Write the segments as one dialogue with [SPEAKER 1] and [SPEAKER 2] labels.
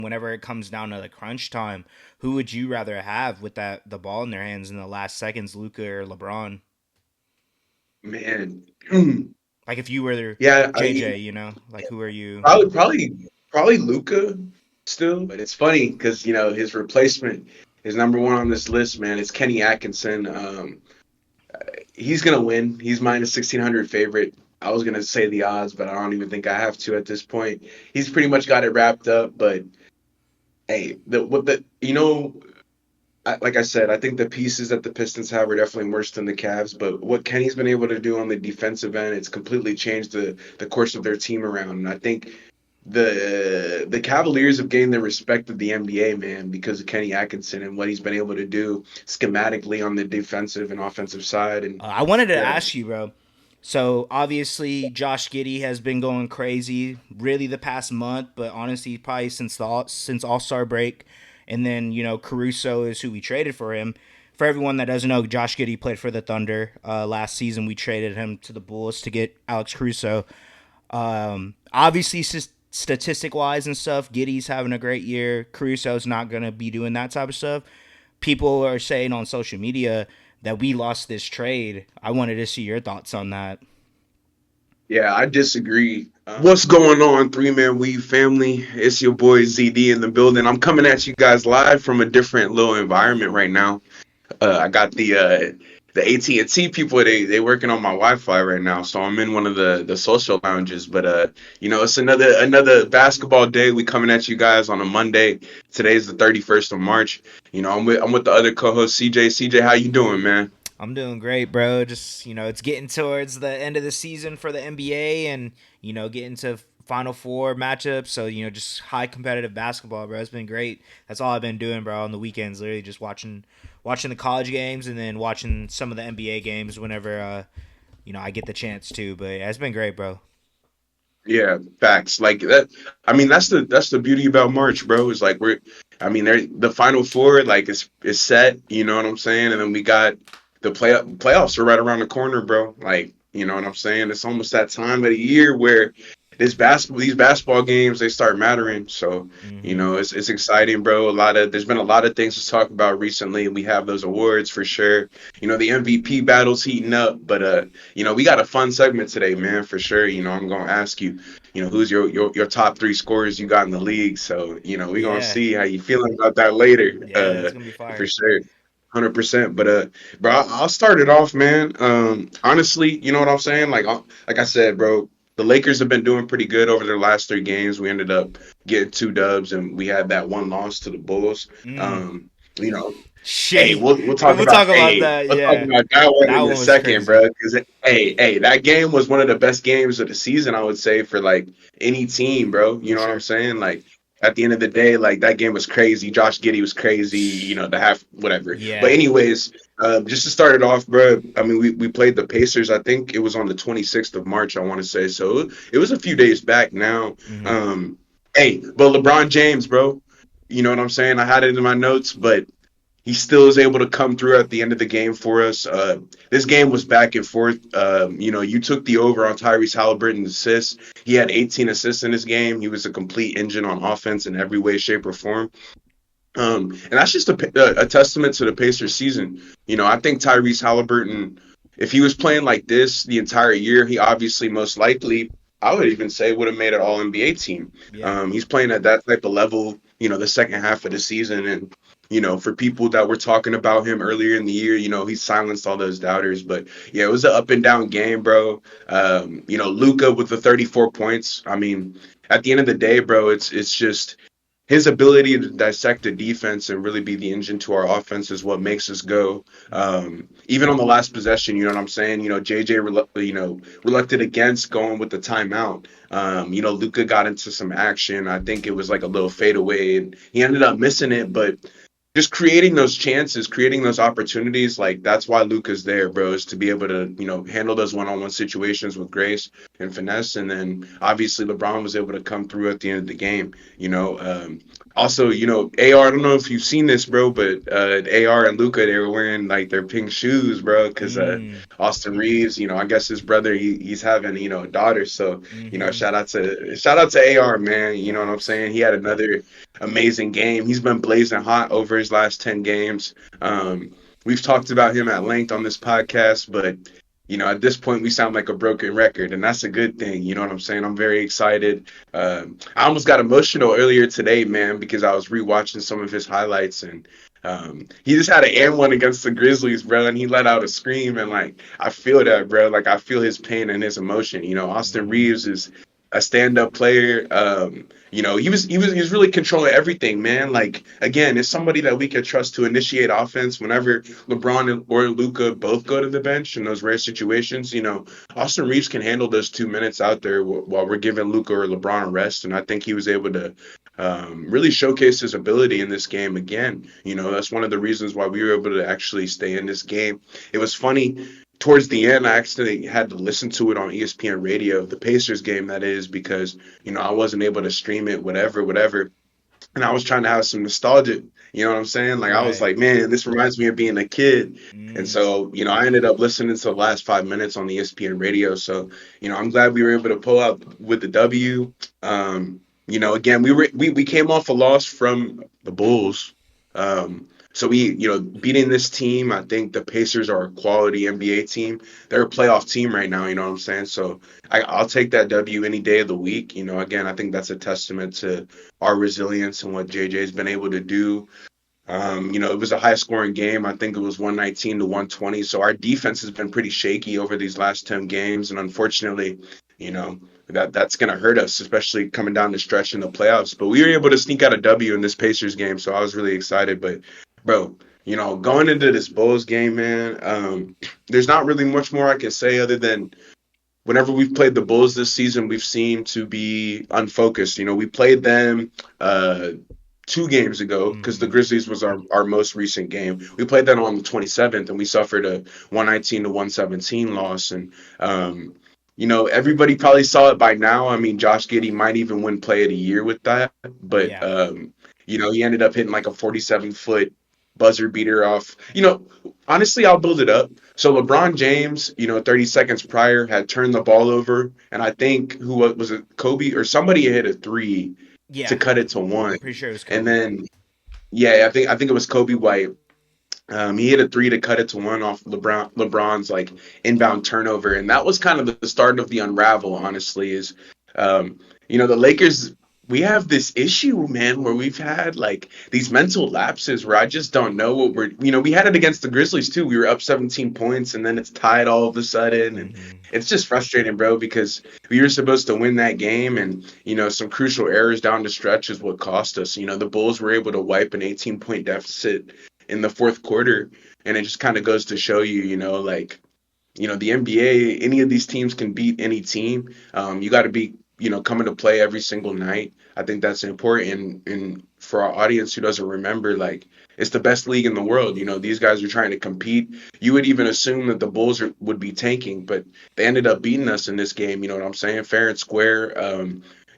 [SPEAKER 1] whenever it comes down to the crunch time, who would you rather have with the ball in their hands in the last seconds, Luca or LeBron?
[SPEAKER 2] Man.
[SPEAKER 1] Like if you were
[SPEAKER 2] Yeah, I
[SPEAKER 1] JJ,
[SPEAKER 2] mean,
[SPEAKER 1] like who are you?
[SPEAKER 2] probably Luca still. But it's funny because his replacement is number one on this list, man. It's Kenny Atkinson. He's gonna win. He's minus 1,600 favorite. I was gonna say the odds, but I don't even think I have to at this point. He's pretty much got it wrapped up. But hey, the what the you know like I said, I think the pieces that the Pistons have are definitely worse than the Cavs. But what Kenny's been able to do on the defensive end, it's completely changed the course of their team around. And I think the Cavaliers have gained the respect of the NBA, man, because of Kenny Atkinson and what he's been able to do schematically on the defensive and offensive side. And
[SPEAKER 1] I wanted to
[SPEAKER 2] yeah,
[SPEAKER 1] ask you, bro. So obviously Josh Giddey has been going crazy, really the past month, but honestly probably since All Star break, and then Caruso is who we traded for him. For everyone that doesn't know, Josh Giddey played for the Thunder last season. We traded him to the Bulls to get Alex Caruso. Obviously, statistic wise and stuff, Giddy's having a great year. Caruso's not gonna be doing that type of stuff. People are saying on social media that we lost this trade. I wanted to see your thoughts on that.
[SPEAKER 2] yeah, I disagree. What's going on, Three Man Weave family? It's your boy ZD in the building. I'm coming at you guys live from a different little environment right now. I got the AT&T people. They working on my Wi-Fi right now, so I'm in one of the social lounges. But it's another basketball day. We coming at you guys on a Monday. Today's the 31st of March. I'm with the other co-host CJ. CJ, how you doing, man?
[SPEAKER 1] I'm doing great, bro. Just, it's getting towards the end of the season for the NBA and, getting to Final Four matchups. So, just high competitive basketball, bro. It's been great. That's all I've been doing, bro, on the weekends. Literally just watching the college games and then watching some of the NBA games whenever, I get the chance to. But yeah, it's been great, bro.
[SPEAKER 2] Yeah, facts. Like that. I mean, that's the beauty about March, bro. Is like the Final Four like is set. You know what I'm saying? And then we got the playoffs are right around the corner, bro. Like, you know what I'm saying? It's almost that time of the year where these basketball games they start mattering. So,
[SPEAKER 1] Mm-hmm.
[SPEAKER 2] it's exciting, bro. There's been a lot of things to talk about recently. We have those awards for sure. The MVP battle's heating up, but we got a fun segment today, man, for sure. I'm gonna ask you, who's your top three scorers you got in the league. So, we're gonna
[SPEAKER 1] Yeah.
[SPEAKER 2] see how you feeling about that later,
[SPEAKER 1] Yeah, it's going to be
[SPEAKER 2] for
[SPEAKER 1] fire.
[SPEAKER 2] sure. 100%. But bro, I'll start it off, man. Honestly, you know what I'm saying? Like I said, bro, the Lakers have been doing pretty good over their last three games. We ended up getting two dubs, and we had that one loss to the Bulls.
[SPEAKER 1] Mm.
[SPEAKER 2] Um, you know, hey,
[SPEAKER 1] Shitty.
[SPEAKER 2] we'll talk
[SPEAKER 1] We'll
[SPEAKER 2] about
[SPEAKER 1] talk about that.
[SPEAKER 2] talk
[SPEAKER 1] Yeah.
[SPEAKER 2] about that one
[SPEAKER 1] That
[SPEAKER 2] in a
[SPEAKER 1] one was
[SPEAKER 2] second,
[SPEAKER 1] crazy.
[SPEAKER 2] bro. Because that game was one of the best games of the season, I would say, for like any team, bro. You
[SPEAKER 1] For
[SPEAKER 2] know what I'm
[SPEAKER 1] sure.
[SPEAKER 2] saying? Like at the end of the day, like that game was crazy. Josh Giddey was crazy. The half whatever. But
[SPEAKER 1] Yeah.
[SPEAKER 2] anyways, just to start it off, bro. I mean, we played the Pacers. I think it was on the 26th of March. I want to say so. It was a few days back now.
[SPEAKER 1] Mm-hmm.
[SPEAKER 2] Um, hey, but LeBron James, bro. You know what I'm saying? I had it in my notes, but he still is able to come through at the end of the game for us. This game was back and forth. You took the over on Tyrese Halliburton's assists. He had 18 assists in this game. He was a complete engine on offense in every way, shape, or form. And that's just a testament to the Pacers season. I think Tyrese Halliburton, if he was playing like this the entire year, he obviously most likely, I would even say, would have made an All NBA team.
[SPEAKER 1] Yeah.
[SPEAKER 2] He's playing at that type of level, the second half of the season. And, for people that were talking about him earlier in the year, he silenced all those doubters. But yeah, it was an up and down game, bro. Luca with the 34 points. I mean, at the end of the day, bro, it's just his ability to dissect the defense and really be the engine to our offense is what makes us go. Even on the last possession, you know what I'm saying? JJ, reluctant against going with the timeout. Luca got into some action. I think it was like a little fadeaway, and he ended up missing it. But just creating those chances, creating those opportunities, like that's why Luka's there, bro, is to be able to, handle those one-on-one situations with grace and finesse. And then obviously LeBron was able to come through at the end of the game. Also, AR, I don't know if you've seen this, bro, but AR and Luka, they were wearing like their pink shoes, bro, because
[SPEAKER 1] Mm.
[SPEAKER 2] Austin Reeves, I guess his brother, he's having, a daughter. So,
[SPEAKER 1] Mm-hmm.
[SPEAKER 2] shout out to AR, man. You know what I'm
[SPEAKER 1] Facts.
[SPEAKER 2] saying? He had another amazing game. He's been blazing hot over his last 10 games. We've talked about him at length on this podcast, but at this point we sound like a broken record, and that's a good thing. You know what I'm saying? I'm very excited. I almost got emotional earlier today, man, because I was rewatching some of his highlights, and he just had an and one against the Grizzlies, bro, and he let out a scream, and like I feel that, bro. Like I feel his pain and his emotion. Austin
[SPEAKER 1] Mm-hmm.
[SPEAKER 2] Reeves is a stand-up player. He was really controlling everything, man. Like again, it's somebody that we could trust to initiate offense whenever LeBron or Luka both go to the bench in those rare situations. Austin Reeves can handle those 2 minutes out there while we're giving Luka or LeBron a rest, and I think he was able to really showcase his ability in this game again. That's one of the reasons why we were able to actually stay in this game. It was funny towards the end, I actually had to listen to it on ESPN radio, the Pacers game, that is, because, I wasn't able to stream it, whatever. And I was trying to have some nostalgia. You know what I'm saying? Like, I was
[SPEAKER 1] Right.
[SPEAKER 2] like, man, this reminds me of being a kid. And
[SPEAKER 1] Mm.
[SPEAKER 2] so, I ended up listening to the last 5 minutes on the ESPN radio. So, I'm glad we were able to pull out with the W. Again, we came off a loss from the Bulls. So beating this team, I think the Pacers are a quality NBA team. They're a playoff team right now. You know what I'm saying? So I'll take that W any day of the week. Again, I think that's a testament to our resilience and what JJ's been able to do. It was a high scoring game. I think it was 119 to 120. So our defense has been pretty shaky over these last 10 games. And unfortunately, you know, that's going to hurt us, especially coming down the stretch in the playoffs. But we were able to sneak out a W in this Pacers game. So I was really excited. But, bro, going into this Bulls game, man, there's not really much more I can say other than whenever we've played the Bulls this season, we've seemed to be unfocused. We played them 2 games ago because the
[SPEAKER 1] Mm-hmm.
[SPEAKER 2] Grizzlies was our most recent game. We played that on the 27th, and we suffered a 119 to 117 loss. And everybody probably saw it by now. I mean, Josh Giddey might even win Play of the Year with that, but
[SPEAKER 1] Yeah.
[SPEAKER 2] he ended up hitting like a 47-foot buzzer beater off. Honestly, I'll build it up. So LeBron James, 30 seconds prior had turned the ball over, and I think was it, Kobe or somebody hit a three to
[SPEAKER 1] Yeah.
[SPEAKER 2] cut it to one.
[SPEAKER 1] I'm pretty sure it was
[SPEAKER 2] And
[SPEAKER 1] Kobe.
[SPEAKER 2] then yeah, I think it was Kobe White. He hit a three to cut it to one off LeBron's like inbound turnover, and that was kind of the start of the unravel. Honestly, is the Lakers. We have this issue, man, where we've had like these mental lapses where I just don't know what we're. We had it against the Grizzlies too. We were up 17 points, and then it's tied all of a sudden, and
[SPEAKER 1] Mm-hmm.
[SPEAKER 2] it's just frustrating, bro, because we were supposed to win that game, and some crucial errors down the stretch is what cost us. The Bulls were able to wipe an 18-point deficit in the fourth quarter. And it just kind of goes to show you, like, the NBA, any of these teams can beat any team. You got to be, coming to play every single night. I think that's important. And for our audience who doesn't remember, like, it's the best league in the world. These guys are trying to compete. You would even assume that the Bulls would be tanking, but they ended up beating us in this game. You know what I'm saying? Fair and square.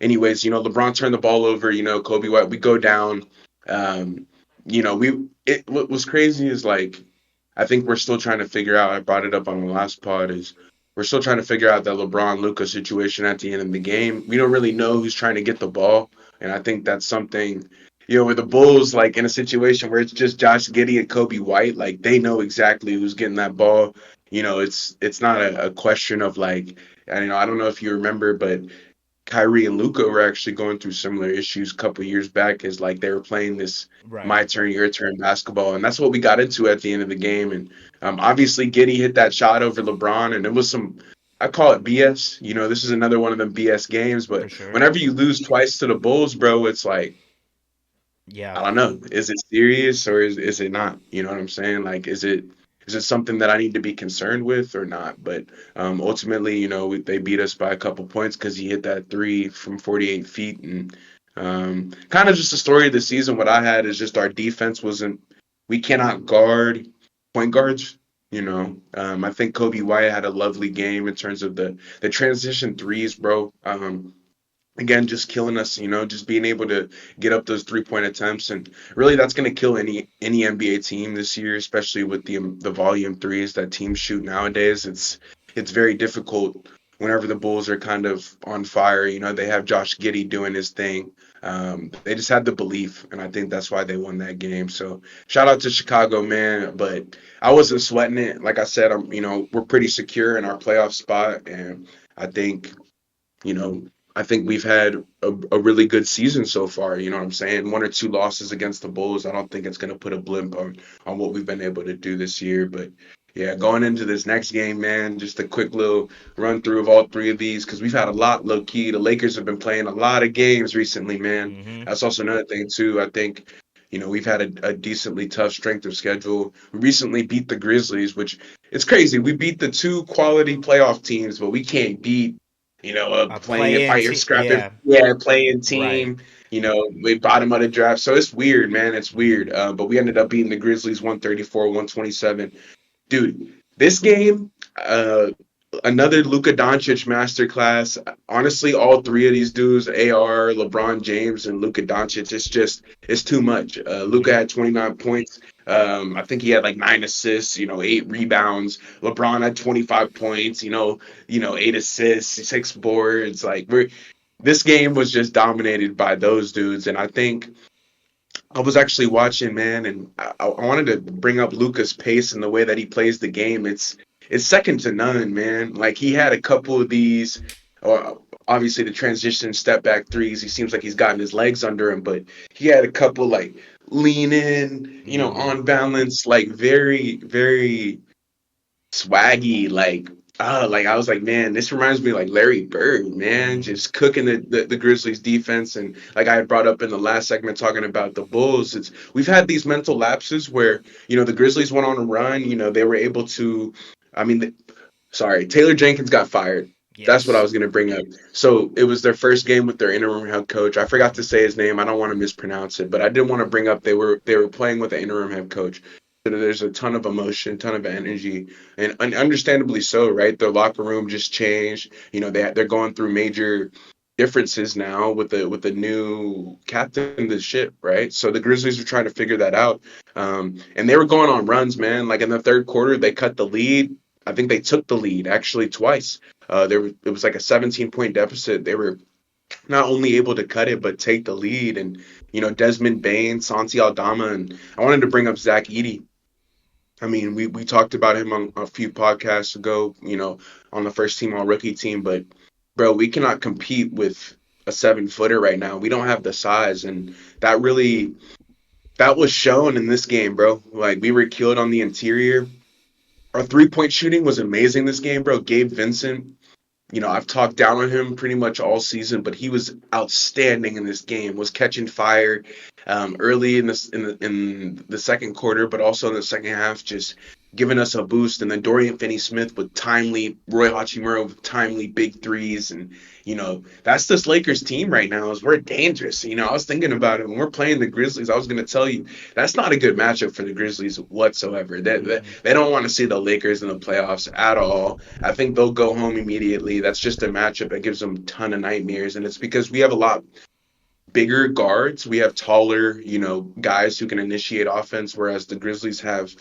[SPEAKER 2] Anyways, LeBron turned the ball over. Kobe White, we go down. Um, what was crazy is like I think we're still trying to figure out. I brought it up on the last pod. Is we're still trying to figure out that LeBron Luka situation at the end of the game. We don't really know who's trying to get the ball, and I think that's something. With the Bulls, like in a situation where it's just Josh Giddey and Kobe White, like they know exactly who's getting that ball. It's not a question of like, I don't know if you remember, but Kyrie and Luca were actually going through similar issues a couple years back as like they were playing this
[SPEAKER 1] Right.
[SPEAKER 2] my turn, your turn basketball. And that's what we got into at the end of the game. And obviously Giddy hit that shot over LeBron and it was I call it BS. This is another one of them BS games.
[SPEAKER 1] For
[SPEAKER 2] But
[SPEAKER 1] sure.
[SPEAKER 2] whenever you lose twice to the Bulls, bro, it's like,
[SPEAKER 1] Yeah.
[SPEAKER 2] I don't know. Is it serious or is it not? You know what I'm saying? Like, is it something that I need to be concerned with or not? But ultimately, they beat us by a couple points because he hit that three from 48 feet, and Kind of just the story of the season. What I had is just our defense wasn't. We cannot guard point guards. I think Kobe White had a lovely game in terms of the transition threes, bro. Again, just killing us, just being able to get up those 3-point attempts, and really that's going to kill any NBA team this year, especially with the volume threes that teams shoot nowadays. It's very difficult whenever the Bulls are kind of on fire. They have Josh Giddey doing his thing. They just had the belief, and I think that's why they won that game. So shout out to Chicago, man. But I wasn't sweating it. Like I said, we're pretty secure in our playoff spot, and I think you know, I think we've had a really good season so far. You know what I'm saying? One or two losses against the Bulls. I don't think it's going to put a blimp on what we've been able to do this year. But yeah, going into this next game, man, just a quick little run through of all three of these because we've had a lot low key. The Lakers have been playing a lot of games recently, man.
[SPEAKER 1] Mm-hmm.
[SPEAKER 2] That's also another thing too. I think. We've had a decently tough strength of schedule. We recently beat the Grizzlies, which it's crazy. We beat the two quality playoff teams, but we can't beat
[SPEAKER 1] A
[SPEAKER 2] playing
[SPEAKER 1] play-in
[SPEAKER 2] fighting
[SPEAKER 1] team,
[SPEAKER 2] scrapping,
[SPEAKER 1] yeah,
[SPEAKER 2] yeah, playing
[SPEAKER 1] right.
[SPEAKER 2] team. We bottom of the draft, so it's weird, man. It's weird. But we ended up beating the Grizzlies 134-127. Dude, this game, another Luka Doncic masterclass. Honestly, all three of these dudes, AR, LeBron James, and Luka Doncic, it's too much. Luka
[SPEAKER 1] Mm-hmm.
[SPEAKER 2] had 29 points. I think he had like 9 assists, 8 rebounds. LeBron had 25 points, 8 assists, 6 boards. Like this game was just dominated by those dudes, and I think I was actually watching, man, and I wanted to bring up Luca's pace and the way that he plays the game. It's second to none, man. Like he had a couple of these, or obviously the transition step back threes. He seems like he's gotten his legs under him, but he had a couple like lean in,
[SPEAKER 1] Mm-hmm.
[SPEAKER 2] on balance, like very, very swaggy, like I was like, man, this reminds me of like Larry Bird, man,
[SPEAKER 1] Mm-hmm.
[SPEAKER 2] just cooking the Grizzlies defense. And like I had brought up in the last segment talking about the Bulls, we've had these mental lapses where, the Grizzlies went on a run, they were able to, I mean, sorry, Taylor Jenkins got fired. That's what I
[SPEAKER 1] Yes.
[SPEAKER 2] was going to bring up. So it was their first game with their interim head coach. I forgot to say his name. I don't want to mispronounce it, but I did want to bring up they were playing with an interim head coach. So there's a ton of emotion, ton of energy, and understandably so, right? Their locker room just changed. They're going through major differences now with the new captain of the ship, right? So the Grizzlies are trying to figure that out. And they were going on runs, man. Like in the third quarter, they cut the lead. I think they took the lead actually twice. It was like a 17-point deficit. They were not only able to cut it but take the lead. And Desmond Bain, Santi Aldama, and I wanted to bring up Zach Edey. I mean, we talked about him on a few podcasts ago, on the first team all rookie team, but bro, we cannot compete with a 7-footer right now. We don't have the size, and that was shown in this game, bro. Like we were killed on the interior. Our 3-point shooting was amazing this game, bro. Gabe Vincent, I've talked down on him pretty much all season, but he was outstanding in this game. Was catching fire early in the second quarter, but also in the second half, just giving us a boost. And then Dorian Finney-Smith with timely, Roy Hachimura with timely big threes, and that's this Lakers team right now. Is we're dangerous. I was thinking about it when we're playing the Grizzlies. I was going to tell you that's not a good matchup for the Grizzlies whatsoever.
[SPEAKER 1] Mm-hmm.
[SPEAKER 2] They don't want to see the Lakers in the playoffs at all. I think they'll go home immediately. That's just a matchup that gives them a ton of nightmares, and it's because we have a lot bigger guards. We have taller, guys who can initiate offense, whereas the Grizzlies have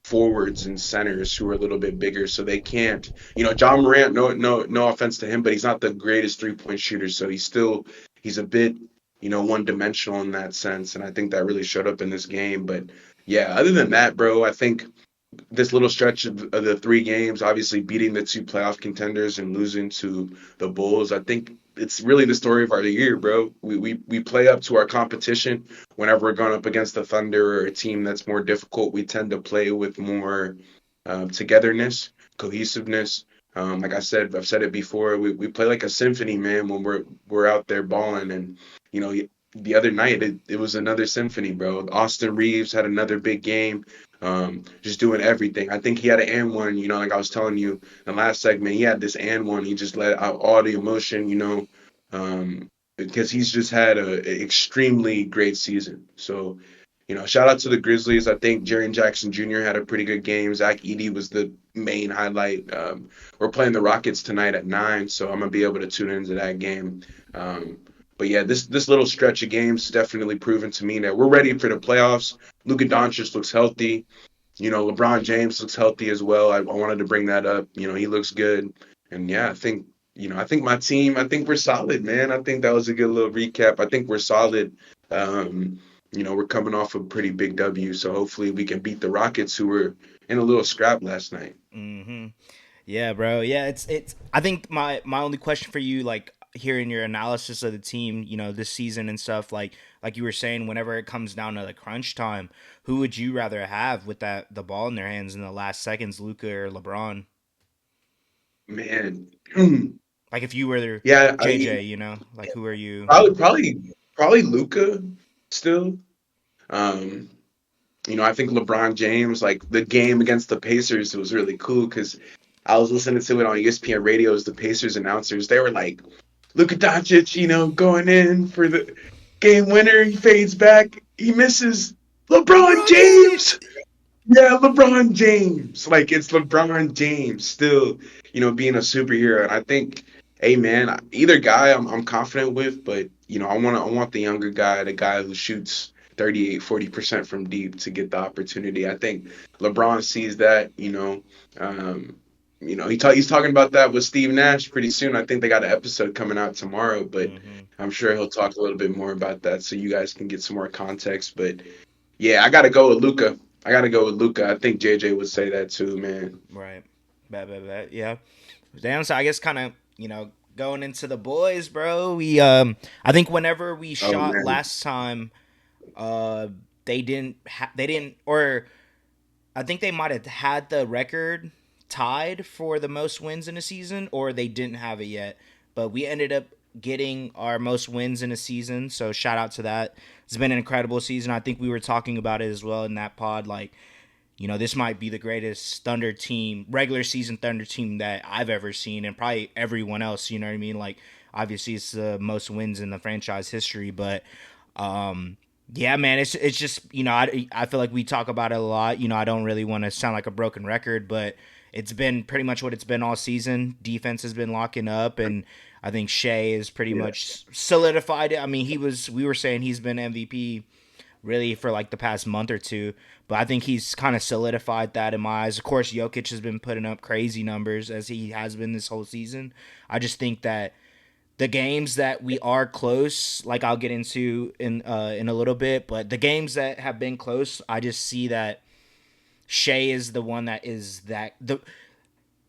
[SPEAKER 2] forwards and centers who are a little bit bigger, so they can't. John Morant. No offense to him, but he's not the greatest 3-point shooter, so he's a bit, one dimensional in that sense, and I think that really showed up in this game. But yeah, other than that, bro, I think this little stretch of the 3 games, obviously beating the two playoff contenders and losing to the Bulls, I think it's really the story of our year, bro. We play up to our competition. Whenever we're going up against the Thunder or a team that's more difficult, we tend to play with more togetherness, cohesiveness. Like I said, I've said it before. We play like a symphony, man, when we're out there balling. And you know, the other night it was another symphony, bro. Austin Reeves had another big game, just doing everything. I think he had an and one. Like I was telling you in the last segment, he had this and one. He just let out all the emotion, um, because he's just had a extremely great season. So, shout out to the Grizzlies. I think Jaren Jackson Jr. had a pretty good game. Zach Edey was the main highlight. We're playing the Rockets tonight at 9, so I'm gonna be able to tune into that game. But yeah, this little stretch of games definitely proven to me that we're ready for the playoffs. Luka Doncic looks healthy. LeBron James looks healthy as well. I wanted to bring that up. He looks good. And yeah, I think my team, I think we're solid, man. I think that was a good little recap. I think we're solid. We're coming off a pretty big W, so hopefully we can beat the Rockets, who were in a little scrap last night.
[SPEAKER 1] Mm-hmm. Yeah, bro. Yeah, it's. I think my only question for you, like hearing your analysis of the team, this season and stuff, like you were saying, whenever it comes down to the crunch time, who would you rather have with the ball in their hands in the last seconds, Luca or LeBron?
[SPEAKER 2] Man,
[SPEAKER 1] Like if you were
[SPEAKER 2] yeah,
[SPEAKER 1] JJ, like who are you?
[SPEAKER 2] probably Luca still. Um, I think LeBron James, like the game against the Pacers, was really cool because I was listening to it on ESPN radio as the Pacers announcers. They were like, Luka Doncic, going in for the game winner. He fades back. He misses. LeBron
[SPEAKER 1] LeBron James.
[SPEAKER 2] James. Yeah, LeBron James. Like it's LeBron James still, being a superhero. And I think, hey man, either guy I'm confident with, but I want the younger guy, the guy who shoots 38-40% from deep to get the opportunity. I think LeBron sees that, he's talking about that with Steve Nash pretty soon. I think they got an episode coming out tomorrow, but
[SPEAKER 1] Mm-hmm.
[SPEAKER 2] I'm sure he'll talk a little bit more about that so you guys can get some more context. But yeah, I got to go with Luca. I got to go with Luca. I think JJ would say that too, man.
[SPEAKER 1] Right. Bad. Yeah. Damn. So I guess kind of going into the boys, bro. I think whenever we
[SPEAKER 2] Oh
[SPEAKER 1] shot
[SPEAKER 2] man.
[SPEAKER 1] last time, they didn't, or I think they might have had the record tied for the most wins in a season, or they didn't have it yet. But we ended up getting our most wins in a season. So shout out to that. It's been an incredible season. I think we were talking about it as well in that pod. Like, this might be the greatest Thunder team, regular season Thunder team that I've ever seen, and probably everyone else. You know what I mean? Like, obviously, it's the most wins in the franchise history, but yeah, man, it's just I feel like we talk about it a lot. I don't really want to sound like a broken record, but it's been pretty much what it's been all season. Defense has been locking up, and I think Shea is pretty
[SPEAKER 2] Yeah.
[SPEAKER 1] much solidified it. I mean, we were saying he's been MVP really for like the past month or two. But I think he's kind of solidified that in my eyes. Of course, Jokic has been putting up crazy numbers as he has been this whole season. I just think that the games that we are close, like I'll get into in a little bit, but the games that have been close, I just see that Shea is the one that is that the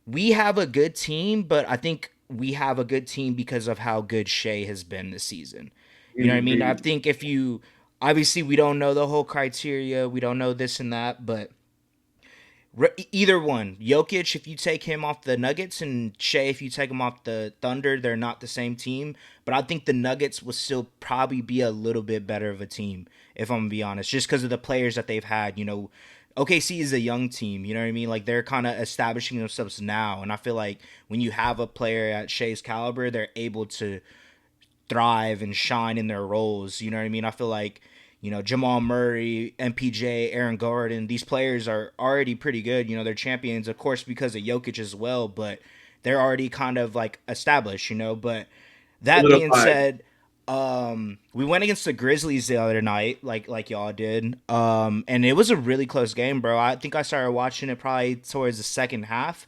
[SPEAKER 1] we have a good team, but I think we have a good team because of how good Shea has been this season. You know what I mean? I
[SPEAKER 2] Mhm.
[SPEAKER 1] think if you obviously we don't know the whole criteria, we don't know this and that, but either one, Jokic, if you take him off the Nuggets, and Shea, if you take him off the Thunder, they're not the same team. But I think the Nuggets will still probably be a little bit better of a team, if I'm gonna be honest, just because of the players that they've had. OKC is a young team. You know what I mean? Like they're kind of establishing themselves now, and I feel like when you have a player at Shea's caliber, they're able to thrive and shine in their roles. You know what I mean? I feel like, Jamal Murray, MPJ, Aaron Gordon, these players are already pretty good. They're champions, of course, because of Jokic as well, but they're already kind of like established, But that being
[SPEAKER 2] Solidified.
[SPEAKER 1] said, we went against the Grizzlies the other night, like y'all did. And it was a really close game, bro. I think I started watching it probably towards the second half.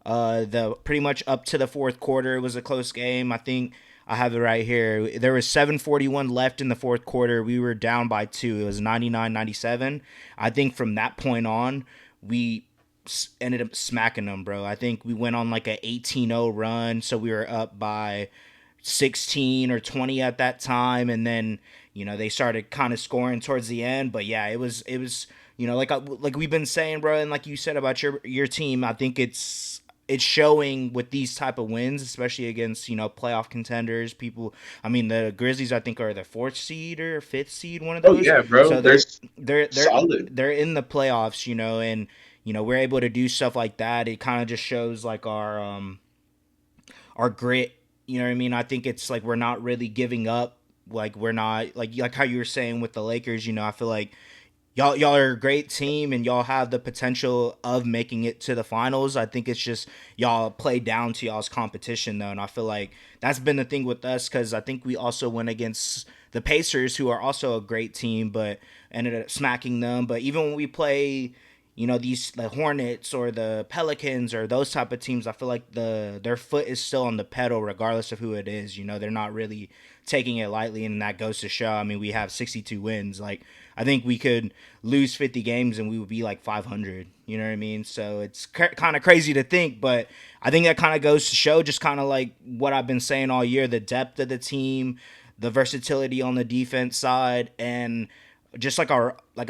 [SPEAKER 1] The pretty much up to the fourth quarter, it was a close game. I think I have it right here. There was 7:41 left in the fourth quarter. We were down by 2. It was 99-97. I think from that point on, we ended up smacking them, bro. I think we went on like a 18-0 run, so we were up by 16 or 20 at that time, and then they started kind of scoring towards the end. But yeah, it was like we've been saying, bro, and like you said about your team. I think it's showing with these type of wins, especially against playoff contenders. People, I mean, the Grizzlies, I think, are the fourth seed or fifth seed, one of
[SPEAKER 2] Oh
[SPEAKER 1] those.
[SPEAKER 2] yeah, bro.
[SPEAKER 1] So
[SPEAKER 2] They're
[SPEAKER 1] they're they're
[SPEAKER 2] solid.
[SPEAKER 1] they're in the playoffs, and we're able to do stuff like that. It kind of just shows like our grit You know what I mean? I think it's like we're not really giving up. Like we're not like how you were saying with the Lakers. I feel like y'all are a great team and y'all have the potential of making it to the finals. I think it's just y'all play down to y'all's competition though, and I feel like that's been the thing with us because I think we also went against the Pacers, who are also a great team, but ended up smacking them. But even when we play, these the Hornets or the Pelicans or those type of teams, I feel like their foot is still on the pedal regardless of who it is. They're not really taking it lightly, and that goes to show. I mean, we have 62 wins. Like I think we could lose 50 games and we would be like 500. You know what I mean? So it's kind of crazy to think, but I think that kind of goes to show just kind of like what I've been saying all year: the depth of the team, the versatility on the defense side, and just like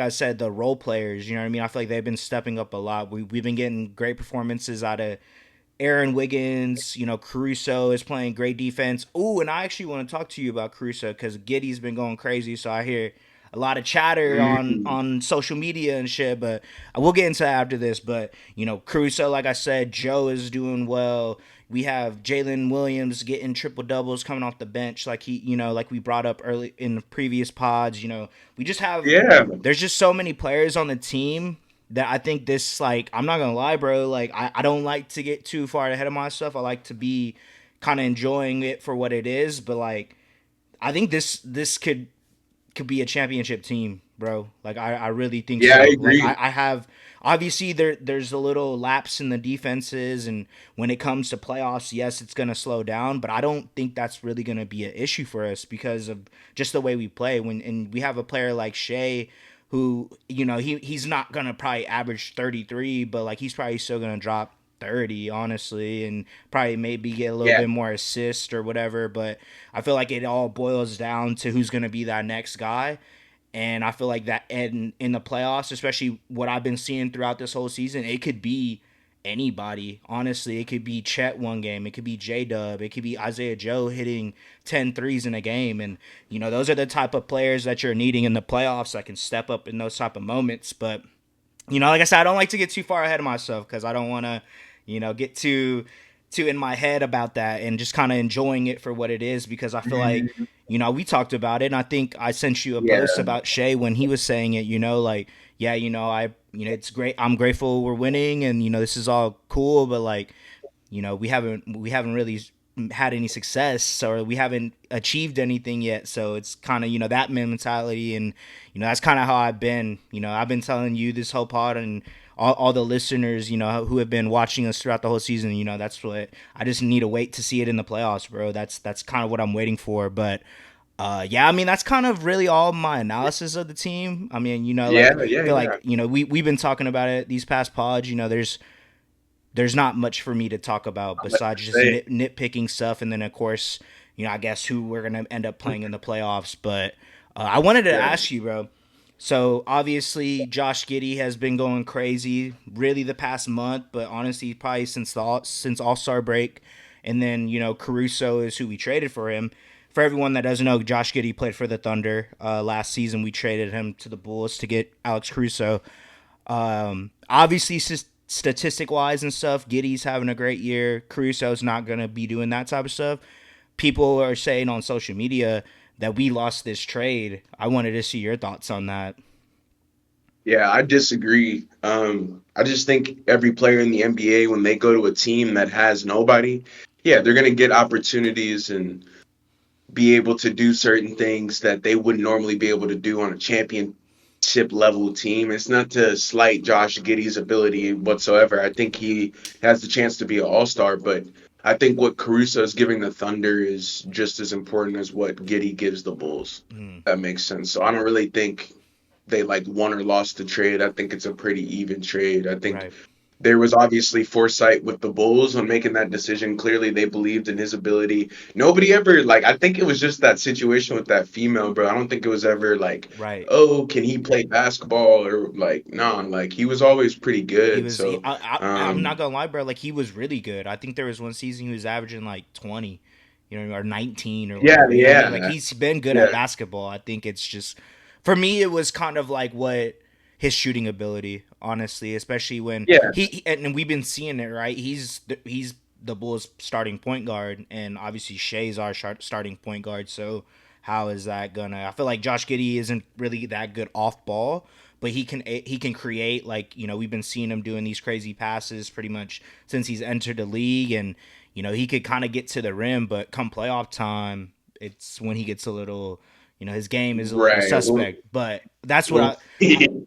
[SPEAKER 1] I said, the role players. You know what I mean? I feel like they've been stepping up a lot. We've been getting great performances out of Aaron Wiggins. Caruso is playing great defense. Ooh, and I actually want to talk to you about Caruso because Giddy's been going crazy. So I hear a lot of chatter on
[SPEAKER 2] Mm.
[SPEAKER 1] on social media and shit. But I will get into that after this. But Caruso, like I said, Joe is doing well. We have Jalen Williams getting triple doubles coming off the bench, like like we brought up early in the previous pods. We just have
[SPEAKER 2] Yeah,
[SPEAKER 1] there's just so many players on the team that I think this, like, I'm not gonna lie, bro. Like I don't like to get too far ahead of myself. I like to be kind of enjoying it for what it is. But like I think this could be a championship team, bro. Like I really think
[SPEAKER 2] yeah, I
[SPEAKER 1] so. Like
[SPEAKER 2] agree.
[SPEAKER 1] I have obviously there's a little lapse in the defenses, and when it comes to playoffs, yes, it's gonna slow down, but I don't think that's really gonna be an issue for us because of just the way we play. And we have a player like Shea, who he's not gonna probably average 33, but like he's probably still gonna drop 30 honestly, and probably maybe get a little
[SPEAKER 2] Yeah,
[SPEAKER 1] bit more assist or whatever. But I feel like it all boils down to who's going to be that next guy. And I feel like that in the playoffs, especially what I've been seeing throughout this whole season, it could be anybody. Honestly, it could be Chet one game, it could be J Dub, it could be Isaiah Joe hitting 10 threes in a game. And those are the type of players that you're needing in the playoffs that can step up in those type of moments. But like I said, I don't like to get too far ahead of myself because I don't want to, get too in my head about that, and just kind of enjoying it for what it is, because I feel like,
[SPEAKER 2] Mhm.
[SPEAKER 1] we talked about it, and I think I sent you a post
[SPEAKER 2] Yeah,
[SPEAKER 1] about Shea when he was saying it, like, yeah, it's great. I'm grateful we're winning, and this is all cool, but like, we haven't really had any success, or we haven't achieved anything yet. So it's kind of that mentality, and that's kind of how I've been telling you this whole pod, and all the listeners who have been watching us throughout the whole season. That's what I just need to wait to see it in the playoffs, bro. That's kind of what I'm waiting for. But yeah, I mean, that's kind of really all my analysis of the team. I mean, like,
[SPEAKER 2] yeah, yeah,
[SPEAKER 1] I feel
[SPEAKER 2] yeah.
[SPEAKER 1] like we've been talking about it these past pods. There's not much for me to talk about
[SPEAKER 2] I'm about
[SPEAKER 1] besides
[SPEAKER 2] to
[SPEAKER 1] just
[SPEAKER 2] say,
[SPEAKER 1] nitpicking stuff, and then of course, I guess who we're gonna end up playing in the playoffs. But I wanted to
[SPEAKER 2] yeah,
[SPEAKER 1] ask you, bro. So obviously, Josh Giddey has been going crazy, really the past month, but honestly, probably since All Star break, and then Caruso is who we traded for him. For everyone that doesn't know, Josh Giddey played for the Thunder last season. We traded him to the Bulls to get Alex Caruso. Obviously, statistic wise and stuff, Giddy's having a great year. Caruso's not gonna be doing that type of stuff. People are saying on social media that we lost this trade. I wanted to see your thoughts on that.
[SPEAKER 2] yeah. I disagree. I just think every player in the NBA, when they go to a team that has nobody, yeah, they're gonna get opportunities and be able to do certain things that they wouldn't normally be able to do on a championship level team. It's not to slight Josh Giddey's ability whatsoever. I think he has the chance to be an all-star, but I think what Caruso is giving the Thunder is just as important as what Giddey gives the Bulls.
[SPEAKER 1] Mm,
[SPEAKER 2] That makes sense. So I don't really think they like won or lost the trade. I think it's a pretty even trade. I think
[SPEAKER 1] right.
[SPEAKER 2] there was obviously foresight with the Bulls on making that decision. Clearly, they believed in his ability. Nobody ever, like, I think it was just that situation with that female, bro. I don't think it was ever like,
[SPEAKER 1] Right.
[SPEAKER 2] oh, can he play basketball? Or like, nah, like, he was always pretty
[SPEAKER 1] He
[SPEAKER 2] good.
[SPEAKER 1] was.
[SPEAKER 2] So,
[SPEAKER 1] I'm not
[SPEAKER 2] um,
[SPEAKER 1] gonna lie, bro. Like he was really good. I think there was one season he was averaging like 20, or 19 or
[SPEAKER 2] yeah,
[SPEAKER 1] whatever. You know what I mean? Like
[SPEAKER 2] yeah,
[SPEAKER 1] he's been good at
[SPEAKER 2] yeah,
[SPEAKER 1] basketball. I think it's just for me, it was kind of like what his shooting ability, honestly, especially when
[SPEAKER 2] yeah,
[SPEAKER 1] and we've been seeing it, right? He's the Bulls starting point guard, and obviously Shea's our starting point guard. So how is that gonna? I feel like Josh Giddey isn't really that good off ball, but he can create. Like, we've been seeing him doing these crazy passes pretty much since he's entered the league, and he could kind of get to the rim, but come playoff time, it's when he gets a little. His game is a little
[SPEAKER 2] Right. Well,
[SPEAKER 1] suspect, but that's what
[SPEAKER 2] well,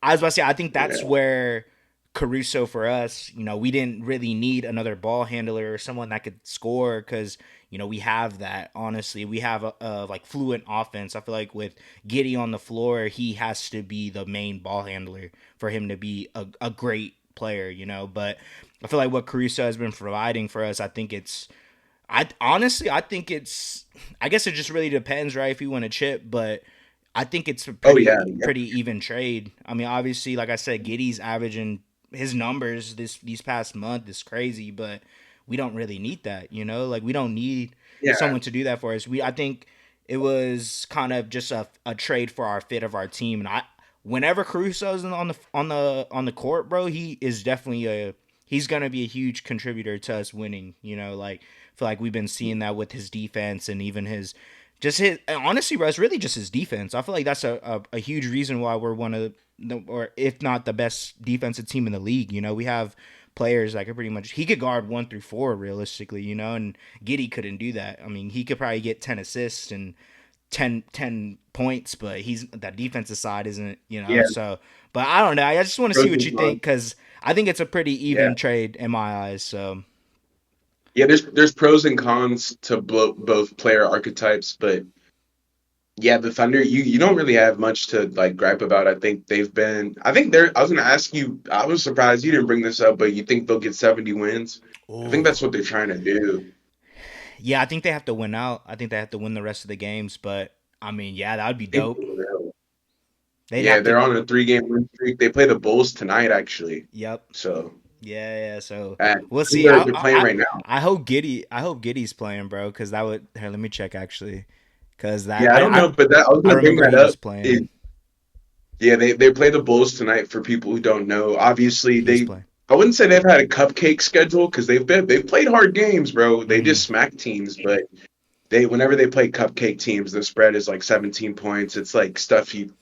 [SPEAKER 1] I was about to say. I think
[SPEAKER 2] yeah.
[SPEAKER 1] that's where Caruso for us, we didn't really need another ball handler or someone that could score because we have that. Honestly, we have a like fluent offense. I feel like with Giddy on the floor, he has to be the main ball handler for him to be a great player. But I feel like what Caruso has been providing for us, I think it's. I honestly, I think it's. I guess it just really depends, right? If you want to chip, but I think it's a
[SPEAKER 2] Oh yeah.
[SPEAKER 1] pretty even trade. I mean, obviously, like I said, Giddy's averaging his numbers these past month is crazy, but we don't really need that, Like we don't need
[SPEAKER 2] Yeah.
[SPEAKER 1] someone to do that for us. I think it was kind of just a trade for our fit of our team, and whenever Caruso's on the court, bro, he is definitely he's gonna be a huge contributor to us winning. Like I feel like we've been seeing that with his defense and even his just his honestly, bro, it's really just his defense. I feel like that's a huge reason why we're one of the, or if not the best defensive team in the league. We have players that could pretty much he could guard 1 through 4 realistically, and Giddy couldn't do that. I mean, he could probably get 10 assists and 10 points, but he's that defensive side isn't,
[SPEAKER 2] Yeah.
[SPEAKER 1] so but I don't know. I just want to see
[SPEAKER 2] Pros
[SPEAKER 1] what
[SPEAKER 2] and
[SPEAKER 1] you think
[SPEAKER 2] cons.
[SPEAKER 1] because I think it's a pretty
[SPEAKER 2] Yeah.
[SPEAKER 1] even trade in my eyes. So
[SPEAKER 2] Yeah. There's pros and cons to both player archetypes, but yeah, the Thunder, you don't really have much to like gripe about. I think they've been. I think they're. I was gonna ask you. I was surprised you didn't bring this up, but you think they'll get 70 wins? I think that's
[SPEAKER 1] oh
[SPEAKER 2] what they're trying to do.
[SPEAKER 1] yeah, I think they have to win out. I think they have to win the rest of the games, but I mean, yeah, that would be
[SPEAKER 2] Think
[SPEAKER 1] dope.
[SPEAKER 2] they will.
[SPEAKER 1] They'd
[SPEAKER 2] Yeah,
[SPEAKER 1] have to.
[SPEAKER 2] they're on a 3 game win streak. They play the Bulls tonight, actually.
[SPEAKER 1] Yep.
[SPEAKER 2] So,
[SPEAKER 1] Yeah. So
[SPEAKER 2] I
[SPEAKER 1] we'll
[SPEAKER 2] think
[SPEAKER 1] see.
[SPEAKER 2] they're playing right now.
[SPEAKER 1] I hope Giddy. I hope Giddy's playing, bro. Because that would. Here, let me check actually. Because that
[SPEAKER 2] Yeah, I don't know, but that I was
[SPEAKER 1] I
[SPEAKER 2] gonna bring
[SPEAKER 1] remember
[SPEAKER 2] that
[SPEAKER 1] he was
[SPEAKER 2] up.
[SPEAKER 1] playing.
[SPEAKER 2] Yeah, they play the Bulls tonight. For people who don't know, obviously
[SPEAKER 1] He's playing.
[SPEAKER 2] I wouldn't say they've had a cupcake schedule because they've played hard games, bro. They
[SPEAKER 1] Mm-hmm.
[SPEAKER 2] just smack teams, but whenever they play cupcake teams, the spread is like 17 points. It's like stuff you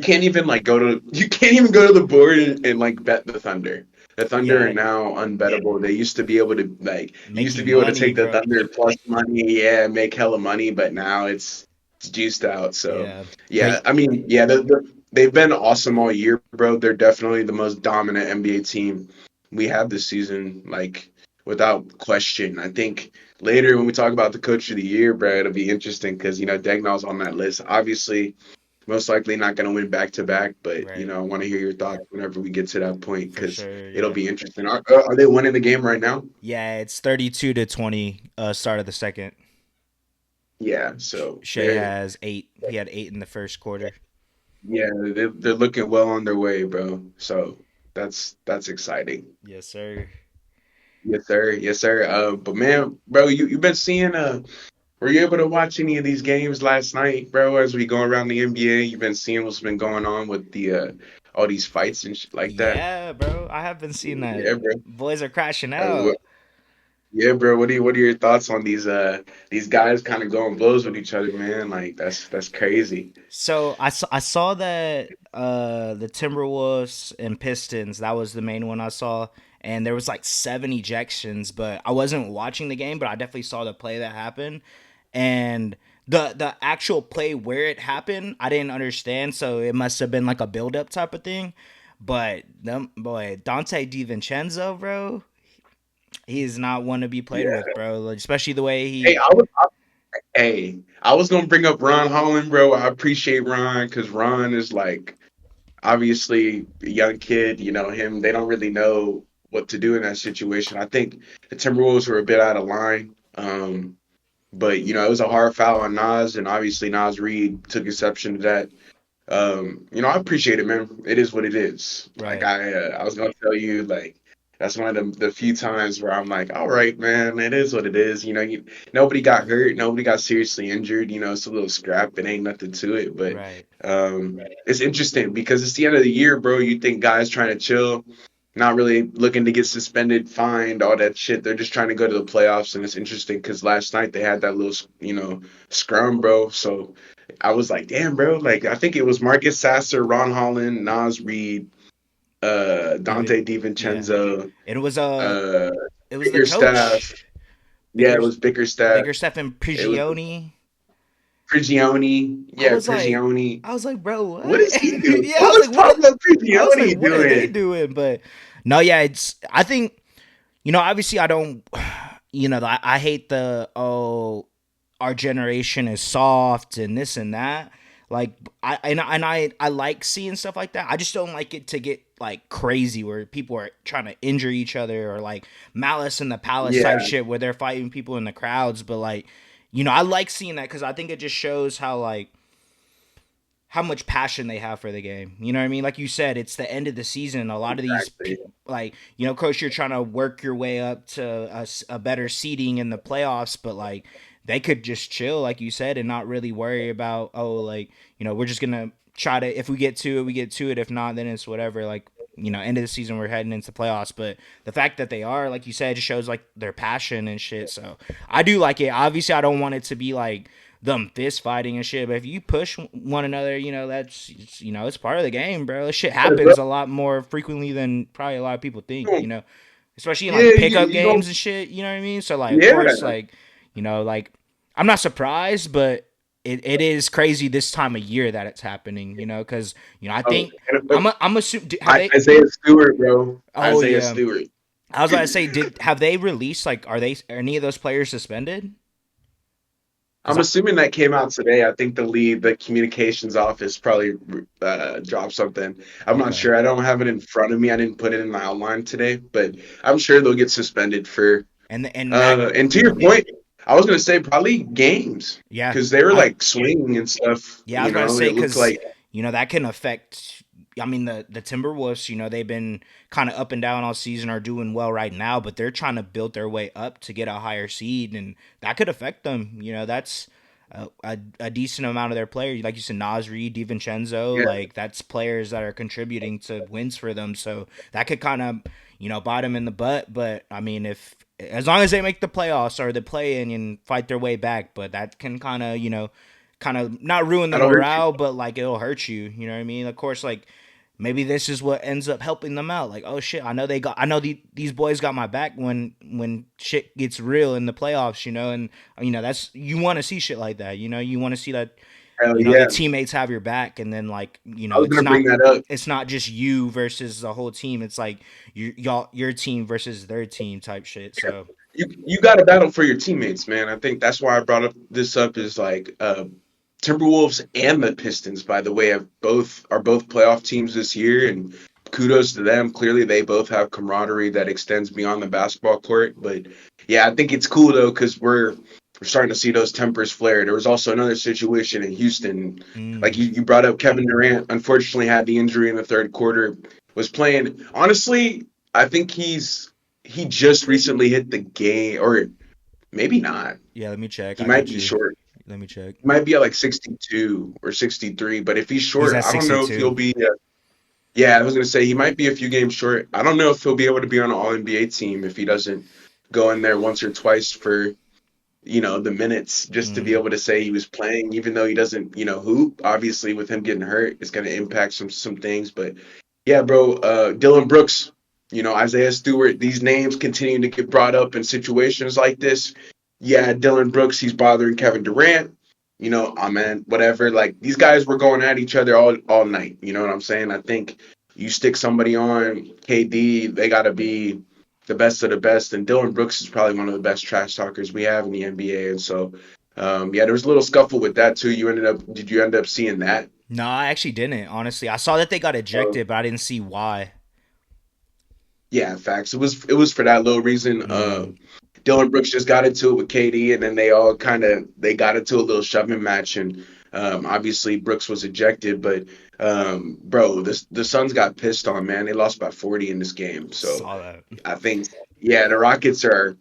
[SPEAKER 2] can't even like you can't even go to the board and like bet the Thunder. The Thunder are
[SPEAKER 1] Yeah,
[SPEAKER 2] now unbettable. They used to be able to like you
[SPEAKER 1] make
[SPEAKER 2] used to
[SPEAKER 1] you
[SPEAKER 2] be able to
[SPEAKER 1] money,
[SPEAKER 2] take the
[SPEAKER 1] bro.
[SPEAKER 2] Thunder plus money, yeah, make hella money, but now it's juiced out. So
[SPEAKER 1] Yeah, but
[SPEAKER 2] yeah, I mean, yeah, they've been awesome all year, bro. They're definitely the most dominant NBA team we have this season, like without question. I think later when we talk about the coach of the year, bro, it'll be interesting because Dagnall's on that list. Obviously, most likely not going to win back to back, but
[SPEAKER 1] right,
[SPEAKER 2] I want to hear your thoughts whenever we get to that point
[SPEAKER 1] for
[SPEAKER 2] because
[SPEAKER 1] sure.
[SPEAKER 2] it'll
[SPEAKER 1] Yeah,
[SPEAKER 2] be interesting. Are they winning the game right now?
[SPEAKER 1] yeah. It's 32-20. Start of the second.
[SPEAKER 2] Yeah, so
[SPEAKER 1] Shea has 8. He had 8 in the first quarter.
[SPEAKER 2] they're looking well on their way, bro. So that's exciting.
[SPEAKER 1] Yes, sir.
[SPEAKER 2] Yes, sir. Yes, sir. But man, bro, you've been seeing were you able to watch any of these games last night, bro? As we go around the NBA, you've been seeing what's been going on with the all these fights and shit like that.
[SPEAKER 1] Yeah, bro. I have been seeing that.
[SPEAKER 2] Yeah, bro.
[SPEAKER 1] Boys are crashing
[SPEAKER 2] Uh,
[SPEAKER 1] out.
[SPEAKER 2] yeah, bro. What are your thoughts on these guys kind of going blows with each other, man? Like that's crazy.
[SPEAKER 1] So I saw that the Timberwolves and Pistons, that was the main one I saw, and there was like 7 ejections, but I wasn't watching the game, but I definitely saw the play that happened. And the actual play where it happened, I didn't understand, so it must have been like a build up type of thing. But them boy, Dante DiVincenzo, bro, he is not one to be played
[SPEAKER 2] Yeah.
[SPEAKER 1] with, bro. Like, especially the way
[SPEAKER 2] Hey,
[SPEAKER 1] he.
[SPEAKER 2] I was gonna bring up Ron Holland, bro. I appreciate Ron because Ron is like obviously a young kid. Him. They don't really know what to do in that situation. I think the Timberwolves were a bit out of line. But it was a hard foul on Nas, and obviously Nas Reed took exception to that. I appreciate it, man. It is what it is. Like
[SPEAKER 1] Right,
[SPEAKER 2] I was gonna tell you, like that's one of the few times where I'm like, all right, man, it is what it is. Nobody got hurt, nobody got seriously injured. It's a little scrap. It ain't nothing to it, but
[SPEAKER 1] right.
[SPEAKER 2] it's interesting because it's the end of the year, bro. You think guys trying to chill. not really looking to get suspended, fined, all that shit. They're just trying to go to the playoffs, and it's interesting because last night they had that little, scrum, bro. So I was like, damn, bro. Like I think it was Marcus Sasser, Ron Holland, Nas Reed,
[SPEAKER 1] Even
[SPEAKER 2] Dante
[SPEAKER 1] yeah,
[SPEAKER 2] DiVincenzo,
[SPEAKER 1] it was
[SPEAKER 2] uh,
[SPEAKER 1] it was the
[SPEAKER 2] Bickerstaff.
[SPEAKER 1] coach,
[SPEAKER 2] Yeah, it
[SPEAKER 1] Bigger
[SPEAKER 2] was Bickerstaff.
[SPEAKER 1] Biggerstaff and
[SPEAKER 2] It was
[SPEAKER 1] Prigioni.
[SPEAKER 2] Prigioni.
[SPEAKER 1] I
[SPEAKER 2] Yeah,
[SPEAKER 1] was like,
[SPEAKER 2] Prigioni.
[SPEAKER 1] I was like, bro, what?
[SPEAKER 2] What is he doing?
[SPEAKER 1] Yeah, I
[SPEAKER 2] What
[SPEAKER 1] was
[SPEAKER 2] was
[SPEAKER 1] like, what?
[SPEAKER 2] Pablo
[SPEAKER 1] I was like,
[SPEAKER 2] Prigioni
[SPEAKER 1] what are they
[SPEAKER 2] doing?
[SPEAKER 1] doing? But no, yeah, it's. I think obviously, I don't. I hate the our generation is soft and this and that. Like I like seeing stuff like that. I just don't like it to get like crazy where people are trying to injure each other or like Malice in the Palace type
[SPEAKER 2] Yeah,
[SPEAKER 1] shit where they're fighting people in the crowds. But like, I like seeing that because I think it just shows how like how much passion they have for the game. You know what I mean? Like you said, it's the end of the season. A lot of these,
[SPEAKER 2] exactly.
[SPEAKER 1] like, coach, you're trying to work your way up to a better seeding in the playoffs, but like they could just chill, like you said, and not really worry about, oh, like, we're just gonna try to, if we get to it, we get to it. If not, then it's whatever. Like, end of the season, we're heading into playoffs. But the fact that they are, like you said, just shows like their passion and shit. So I do like it. Obviously, I don't want it to be like them fist fighting and shit. But if you push one another, that's it's part of the game, bro. This shit
[SPEAKER 2] Yeah, bro.
[SPEAKER 1] happens a lot more frequently than probably a lot of people think. Especially in
[SPEAKER 2] Yeah,
[SPEAKER 1] like
[SPEAKER 2] you
[SPEAKER 1] pickup
[SPEAKER 2] you don't.
[SPEAKER 1] games and shit. You know what I mean? So like, of course,
[SPEAKER 2] Yeah,
[SPEAKER 1] like like I'm not surprised, but it is crazy this time of year that it's happening. Because I
[SPEAKER 2] oh,
[SPEAKER 1] think I'm assuming have they?
[SPEAKER 2] Isaiah Stewart, bro.
[SPEAKER 1] Oh
[SPEAKER 2] Isaiah
[SPEAKER 1] yeah,
[SPEAKER 2] Stewart.
[SPEAKER 1] I was about to say, did have they released like are any of those players suspended? Because
[SPEAKER 2] I'm assuming that came out today. I think the communications office probably dropped something. I'm not
[SPEAKER 1] okay.
[SPEAKER 2] sure. I don't have it in front of me. I didn't put it in my outline today, but I'm sure they'll get suspended for.
[SPEAKER 1] And that
[SPEAKER 2] And to your point, I was gonna say probably games
[SPEAKER 1] yeah,
[SPEAKER 2] because they were
[SPEAKER 1] I
[SPEAKER 2] like swinging and stuff.
[SPEAKER 1] yeah, I was about to say
[SPEAKER 2] It looked
[SPEAKER 1] because
[SPEAKER 2] like.
[SPEAKER 1] that can affect. I mean the Timberwolves. They've been kind of up and down all season, are doing well right now, but they're trying to build their way up to get a higher seed, and that could affect them. That's a decent amount of their players, like you said, Nasri, DiVincenzo,
[SPEAKER 2] Yeah,
[SPEAKER 1] like that's players that are contributing to wins for them. So that could kind of bite them in the butt. But I mean, if as long as they make the playoffs or the play in and fight their way back, but that can kind of kind of not ruin the
[SPEAKER 2] that'll hurt you.
[SPEAKER 1] morale, but like it'll hurt you. You know what I mean? Of course, like maybe this is what ends up helping them out. Like, oh shit, I know these boys got my back when shit gets real in the playoffs. And that's you want to see shit like that. You want to see that
[SPEAKER 2] Hell
[SPEAKER 1] the
[SPEAKER 2] yeah.
[SPEAKER 1] teammates have your back, and then like
[SPEAKER 2] I was gonna bring that up.
[SPEAKER 1] it's not just you versus the whole team. It's like your team versus their team type shit. So
[SPEAKER 2] You got to battle for your teammates, man. I think that's why I brought up this up is like Timberwolves and the Pistons, by the way, are both playoff teams this year, and kudos to them. Clearly, they both have camaraderie that extends beyond the basketball court. But yeah, I think it's cool though because we're starting to see those tempers flare. There was also another situation in Houston, like
[SPEAKER 1] mm,
[SPEAKER 2] you brought up Kevin Durant. Unfortunately, had the injury in the third quarter. Was playing. Honestly, I think he just recently hit the game, or maybe not.
[SPEAKER 1] yeah, let me check.
[SPEAKER 2] He
[SPEAKER 1] I
[SPEAKER 2] might
[SPEAKER 1] got
[SPEAKER 2] be
[SPEAKER 1] you.
[SPEAKER 2] short.
[SPEAKER 1] Let me check.
[SPEAKER 2] He might be at like 62 or 63. But if he's
[SPEAKER 1] He's
[SPEAKER 2] short,
[SPEAKER 1] at
[SPEAKER 2] I don't know if
[SPEAKER 1] 62.
[SPEAKER 2] he'll be. Yeah, I was gonna say he might be a few games short. I don't know if he'll be able to be on an All NBA team if he doesn't go in there once or twice for the minutes just to be
[SPEAKER 1] Mm-hmm.
[SPEAKER 2] able to say he was playing, even though he doesn't hoop. Obviously, with him getting hurt, it's gonna impact some things. But yeah, bro, Dylan Brooks, Isaiah Stewart, these names continue to get brought up in situations like this. Yeah, Dylan Brooks, he's bothering Kevin Durant. Man, whatever. Like these guys were going at each other all night. You know what I'm saying? I think you stick somebody on KD, they got to be the best of the best. And Dylan Brooks is probably one of the best trash talkers we have in the NBA. And so, yeah, there was a little scuffle with that too. Did you end up seeing that?
[SPEAKER 1] No, I actually didn't. Honestly, I saw that they got
[SPEAKER 2] Uh,
[SPEAKER 1] ejected, but I didn't see why.
[SPEAKER 2] Yeah, facts. It was for that low reason.
[SPEAKER 1] Mm,
[SPEAKER 2] Dylan Brooks just got into it with KD, and then they got into a little shoving match, and obviously Brooks was ejected. But bro, the Suns got pissed on, man. They lost by 40 in this game, so
[SPEAKER 1] saw that.
[SPEAKER 2] I think yeah, the Rockets are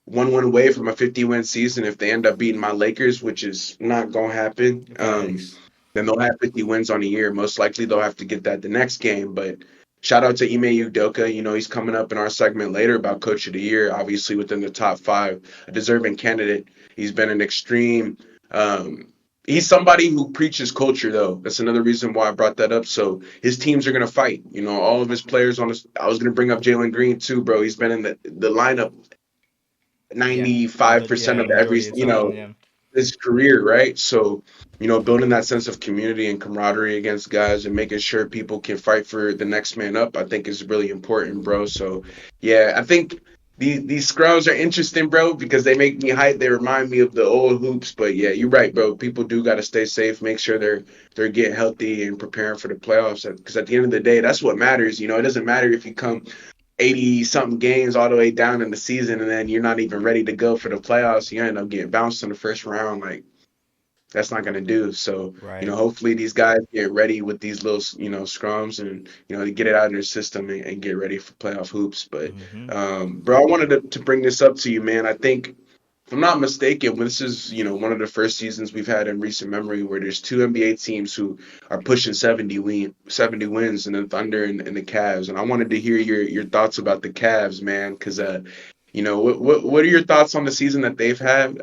[SPEAKER 2] one win away from a 50-win season. If they end up beating my Lakers, which is not gonna happen,
[SPEAKER 1] Facts.
[SPEAKER 2] then they'll have 50 wins on a year. Most likely they'll have to get that the next game, but. Shout out to Ime Udoka. You know, he's coming up in our segment later about Coach of the Year, obviously within the top five, a deserving candidate. He's been an extreme. Um, he's somebody who preaches culture, though. That's another reason why I brought that up. So his teams are going to fight. You know, all of his players on his. I was going to bring up Jalen Green, too, bro. He's been in the lineup
[SPEAKER 1] Yeah,
[SPEAKER 2] 95%
[SPEAKER 1] yeah,
[SPEAKER 2] of every,
[SPEAKER 1] majority of the time. Yeah.
[SPEAKER 2] his career, right? So, building that sense of community and camaraderie against guys and making sure people can fight for the next man up, I think is really important, bro. So, yeah, I think these scrums are interesting, bro, because they make me hype. They remind me of the old hoops. But yeah, you're right, bro. People do got to stay safe, make sure they're getting healthy and preparing for the playoffs. Because at the end of the day, that's what matters. It doesn't matter if you come 80 something games all the way down in the season and then you're not even ready to go for the playoffs. You end up getting bounced in the first round. Like, that's not going to do. So,
[SPEAKER 1] Right.
[SPEAKER 2] hopefully these guys get ready with these little, scrums and, to get it out of their system and get ready for playoff hoops. But,
[SPEAKER 1] Mm-hmm.
[SPEAKER 2] bro, I wanted to bring this up to you, man. I think, if I'm not mistaken, this is, one of the first seasons we've had in recent memory where there's two NBA teams who are pushing 70 wins, and the Thunder and the Cavs. And I wanted to hear your thoughts about the Cavs, man, because what are your thoughts on the season that they've had?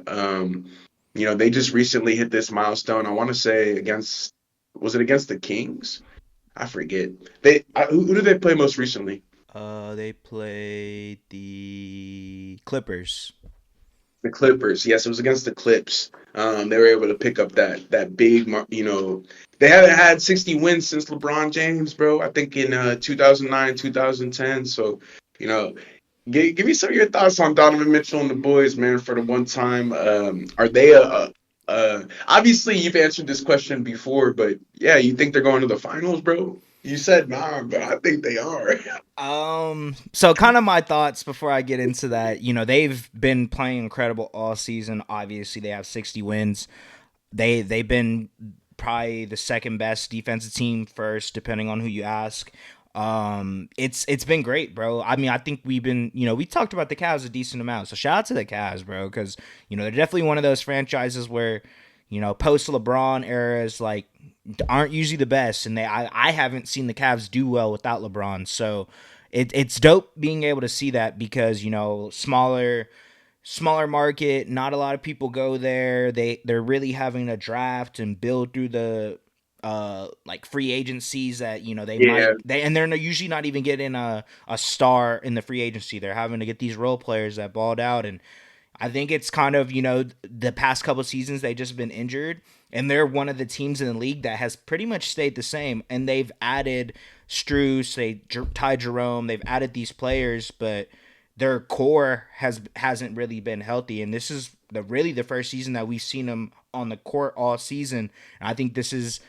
[SPEAKER 2] They just recently hit this milestone. I want to say was it against the Kings? I forget. Who did they play most recently?
[SPEAKER 1] They played the Clippers.
[SPEAKER 2] The Clippers. Yes, it was against the Clips. They were able to pick up that big, they haven't had 60 wins since LeBron James, bro. I think in 2009, 2010. So, you know, give me some of your thoughts on Donovan Mitchell and the boys, man, for the one time. Are they obviously you've answered this question before, but yeah, you think they're going to the finals, bro? You said nah, but I think they are.
[SPEAKER 1] So kind of my thoughts before I get into that. They've been playing incredible all season. Obviously, they have 60 wins. They've been probably the second best defensive team first, depending on who you ask. It's been great, bro. I mean, I think we've been, we talked about the Cavs a decent amount. So shout out to the Cavs, bro, because they're definitely one of those franchises where, post LeBron eras like aren't usually the best, and I haven't seen the Cavs do well without LeBron. So it's dope being able to see that because smaller market, not a lot of people go there. They're really having to draft and build through the like free agencies that they
[SPEAKER 2] Yeah,
[SPEAKER 1] might they and they're usually not even getting a star in the free agency. They're having to get these role players that balled out, and I think it's kind of, the past couple seasons they just been injured, and they're one of the teams in the league that has pretty much stayed the same. And they've added Struess, Ty Jerome, they've added these players, but their core hasn't really been healthy. And this is really the first season that we've seen them on the court all season. And I think this is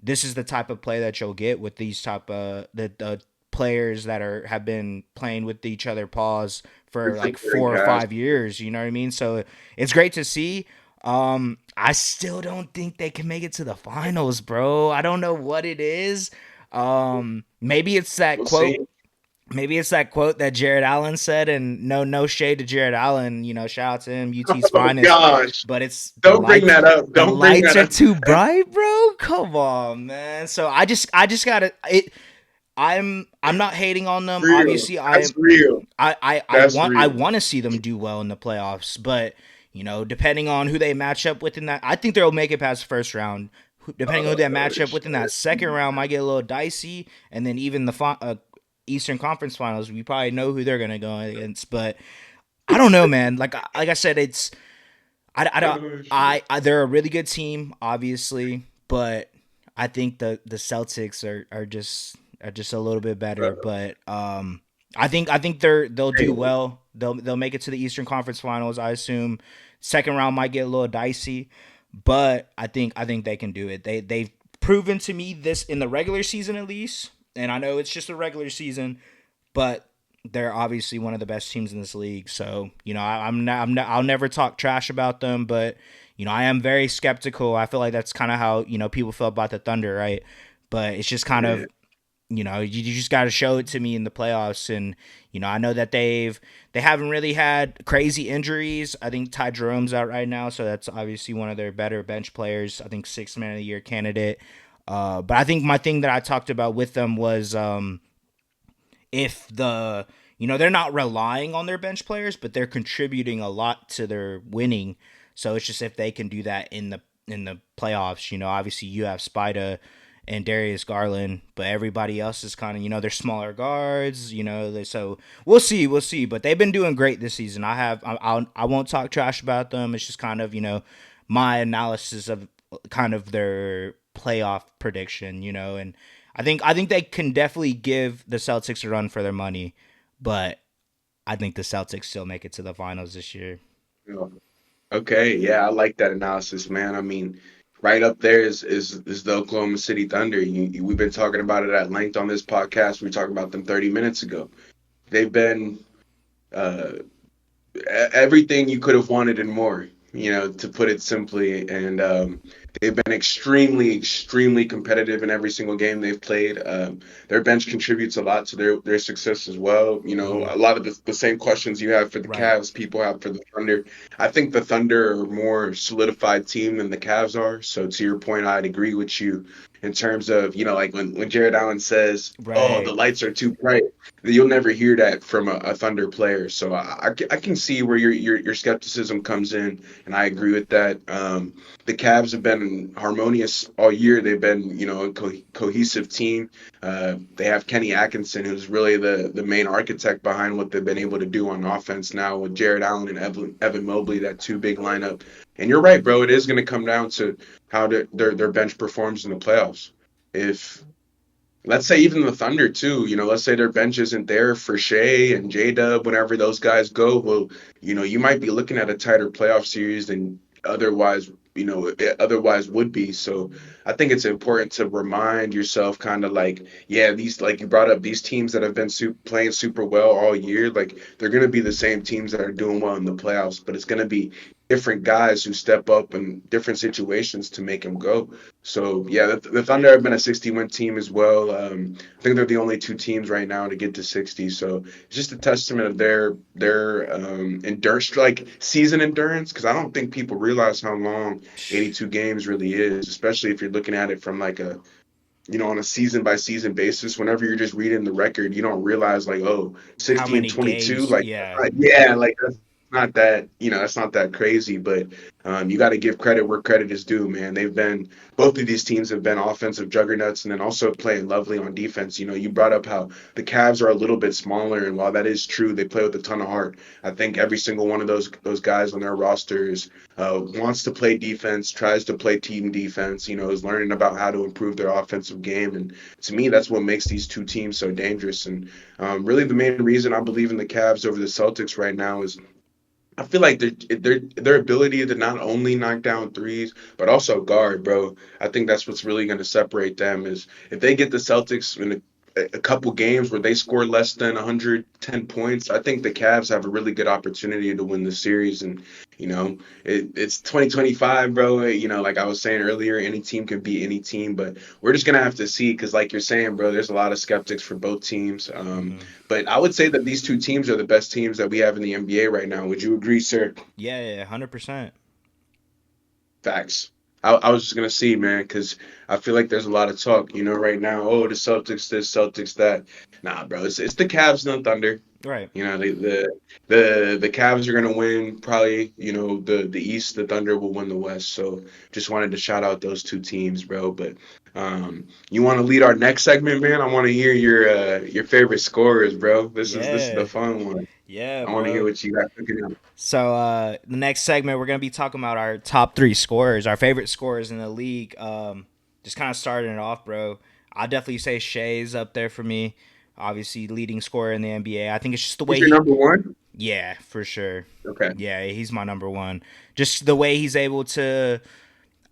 [SPEAKER 1] the type of play that you'll get with these type of the players that have been playing with each other paws for like
[SPEAKER 2] very
[SPEAKER 1] 4 or 5 years. You know what I mean? So it's great to see. I still don't think they can make it to the finals, bro. I don't know what it is. Maybe it's that
[SPEAKER 2] we'll
[SPEAKER 1] quote.
[SPEAKER 2] see.
[SPEAKER 1] Maybe it's that quote that Jared Allen said, and no shade to Jared Allen. Shout out to him, UT's
[SPEAKER 2] Oh
[SPEAKER 1] finest.
[SPEAKER 2] gosh.
[SPEAKER 1] But it's the
[SPEAKER 2] Don't bring
[SPEAKER 1] lights.
[SPEAKER 2] that up.
[SPEAKER 1] The
[SPEAKER 2] Don't bring
[SPEAKER 1] lights
[SPEAKER 2] that
[SPEAKER 1] are
[SPEAKER 2] up.
[SPEAKER 1] too bright, bro. Come on, man. So I just gotta it. I'm not hating on them.
[SPEAKER 2] Real.
[SPEAKER 1] Obviously,
[SPEAKER 2] That's real.
[SPEAKER 1] I
[SPEAKER 2] That's
[SPEAKER 1] want I
[SPEAKER 2] real.
[SPEAKER 1] want to see them do well in the playoffs, but depending on who they match up with in that, I think they'll make it past the first round. Depending on who they match up with in that second round, might get a little dicey, and then even the Eastern Conference Finals, we probably know who they're gonna go against. But I don't know, man. Like I said, it's I don't
[SPEAKER 2] Oh, shit.
[SPEAKER 1] they're a really good team, obviously, but I think the Celtics are just a little bit better. But I think they'll do
[SPEAKER 2] Hey,
[SPEAKER 1] well. They'll make it to the Eastern Conference Finals. I assume second round might get a little dicey, but I think they can do it. They've proven to me this in the regular season at least, and I know it's just a regular season, but they're obviously one of the best teams in this league. So I'll never talk trash about them, but I am very skeptical. I feel like that's kind of how people feel about the Thunder, right? But it's just kind
[SPEAKER 2] yeah.
[SPEAKER 1] of you just got to show it to me in the playoffs, and I know that they haven't really had crazy injuries. I think Ty Jerome's out right now, so that's obviously one of their better bench players. I think sixth man of the year candidate. But I think my thing that I talked about with them was if the they're not relying on their bench players, but they're contributing a lot to their winning. So it's just if they can do that in the playoffs. Obviously you have Spida and Darius Garland, but everybody else is kind of they're smaller guards. So we'll see. But they've been doing great this season. I won't talk trash about them. It's just kind of my analysis of kind of their playoff prediction. And I think they can definitely give the Celtics a run for their money, but I think the Celtics still make it to the finals this year.
[SPEAKER 2] Yeah. Okay, yeah, I like that analysis, man. I mean, right up there is the Oklahoma City Thunder. We've been talking about it at length on this podcast. We talked about them 30 minutes ago. They've been uh, everything you could have wanted and more, to put it simply. And they've been extremely, extremely competitive in every single game they've played. Their bench contributes a lot to their success as well.
[SPEAKER 1] Mm-hmm.
[SPEAKER 2] A lot of the same questions you have for the
[SPEAKER 1] Right.
[SPEAKER 2] Cavs, people have for the Thunder. I think the Thunder are a more solidified team than the Cavs are. So to your point, I'd agree with you in terms of, like when Jared Allen says, "Oh, the
[SPEAKER 1] Right.
[SPEAKER 2] lights are too bright." You'll never hear that from a Thunder player. So I can see where your skepticism comes in, and I agree with that. The Cavs have been harmonious all year. They've been, a cohesive team. They have Kenny Atkinson, who's really the main architect behind what they've been able to do on offense now with Jared Allen and Evan Mobley, that two big lineup. And you're right, bro. It is going to come down to how their bench performs in the playoffs. If Let's say even the Thunder too. Let's say their bench isn't there for Shea and J Dub whenever those guys go. Well, you might be looking at a tighter playoff series than otherwise, it otherwise would be. So I think it's important to remind yourself, kind of like, yeah, these like you brought up these teams that have been playing super well all year. Like they're going to be the same teams that are doing well in the playoffs, but it's going to be different guys who step up in different situations to make them go. So yeah, the Thunder have been a 60-win team as well. I think they're the only two teams right now to get to 60. So it's just a testament of their endurance, like season endurance, because I don't think people realize how long 82 games really is, especially if you're looking at it from like on a season by season basis. Whenever you're just reading the record, you don't realize like, oh,
[SPEAKER 1] How
[SPEAKER 2] 60 and
[SPEAKER 1] many
[SPEAKER 2] 22,
[SPEAKER 1] games?
[SPEAKER 2] like,
[SPEAKER 1] Yeah.
[SPEAKER 2] yeah, like that's not that crazy, but you got to give credit where credit is due, man. Both of these teams have been offensive juggernauts and then also playing lovely on defense. You brought up how the Cavs are a little bit smaller, and while that is true, they play with a ton of heart. I think every single one of those guys on their rosters wants to play defense, tries to play team defense, is learning about how to improve their offensive game. And to me, that's what makes these two teams so dangerous. And really, the main reason I believe in the Cavs over the Celtics right now is I feel like their ability to not only knock down threes but also guard, bro. I think that's what's really going to separate them is if they get the Celtics in a couple games where they score less than 110 points. I think the Cavs have a really good opportunity to win the series. And it's 2025, bro. Like I was saying earlier, any team can beat any team, but we're just gonna have to see because, like you're saying, bro, there's a lot of skeptics for both teams.
[SPEAKER 1] Mm-hmm.
[SPEAKER 2] But I would say that these two teams are the best teams that we have in the NBA right now. Would you agree, sir?
[SPEAKER 1] Yeah, yeah, 100%.
[SPEAKER 2] Facts. I was just gonna see, man, because I feel like there's a lot of talk, right now. Oh, the Celtics this, Celtics that. Nah, bro, it's the Cavs and the Thunder.
[SPEAKER 1] Right.
[SPEAKER 2] The Cavs are gonna win probably. The East, the Thunder will win the West. So just wanted to shout out those two teams, bro. But you want to lead our next segment, man? I want to hear your favorite scorers, bro. This is the
[SPEAKER 1] Yeah.
[SPEAKER 2] fun one.
[SPEAKER 1] Yeah,
[SPEAKER 2] I want to hear
[SPEAKER 1] bro.
[SPEAKER 2] what you got cooking up.
[SPEAKER 1] So the next segment we're gonna be talking about our top three scorers, our favorite scorers in the league. Just kind of starting it off, bro. I'll definitely say Shea's up there for me. Obviously, leading scorer in the NBA. I think it's just the
[SPEAKER 2] Who's
[SPEAKER 1] way
[SPEAKER 2] your
[SPEAKER 1] he.
[SPEAKER 2] number one?
[SPEAKER 1] Yeah, for sure.
[SPEAKER 2] Okay.
[SPEAKER 1] Yeah, he's my number one. Just the way he's able to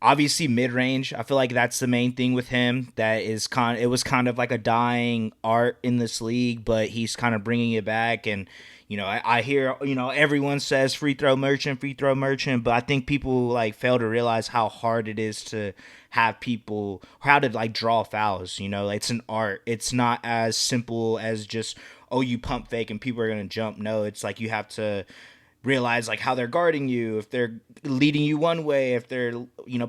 [SPEAKER 1] obviously mid range. I feel like that's the main thing with him. That is it was kind of like a dying art in this league, but he's kind of bringing it back. And I hear everyone says free throw merchant, but I think people like fail to realize how hard it is to have people how to like draw fouls. It's an art. It's not as simple as just, oh, you pump fake and people are gonna jump. No, it's like you have to realize like how they're guarding you, if they're leading you one way, if they're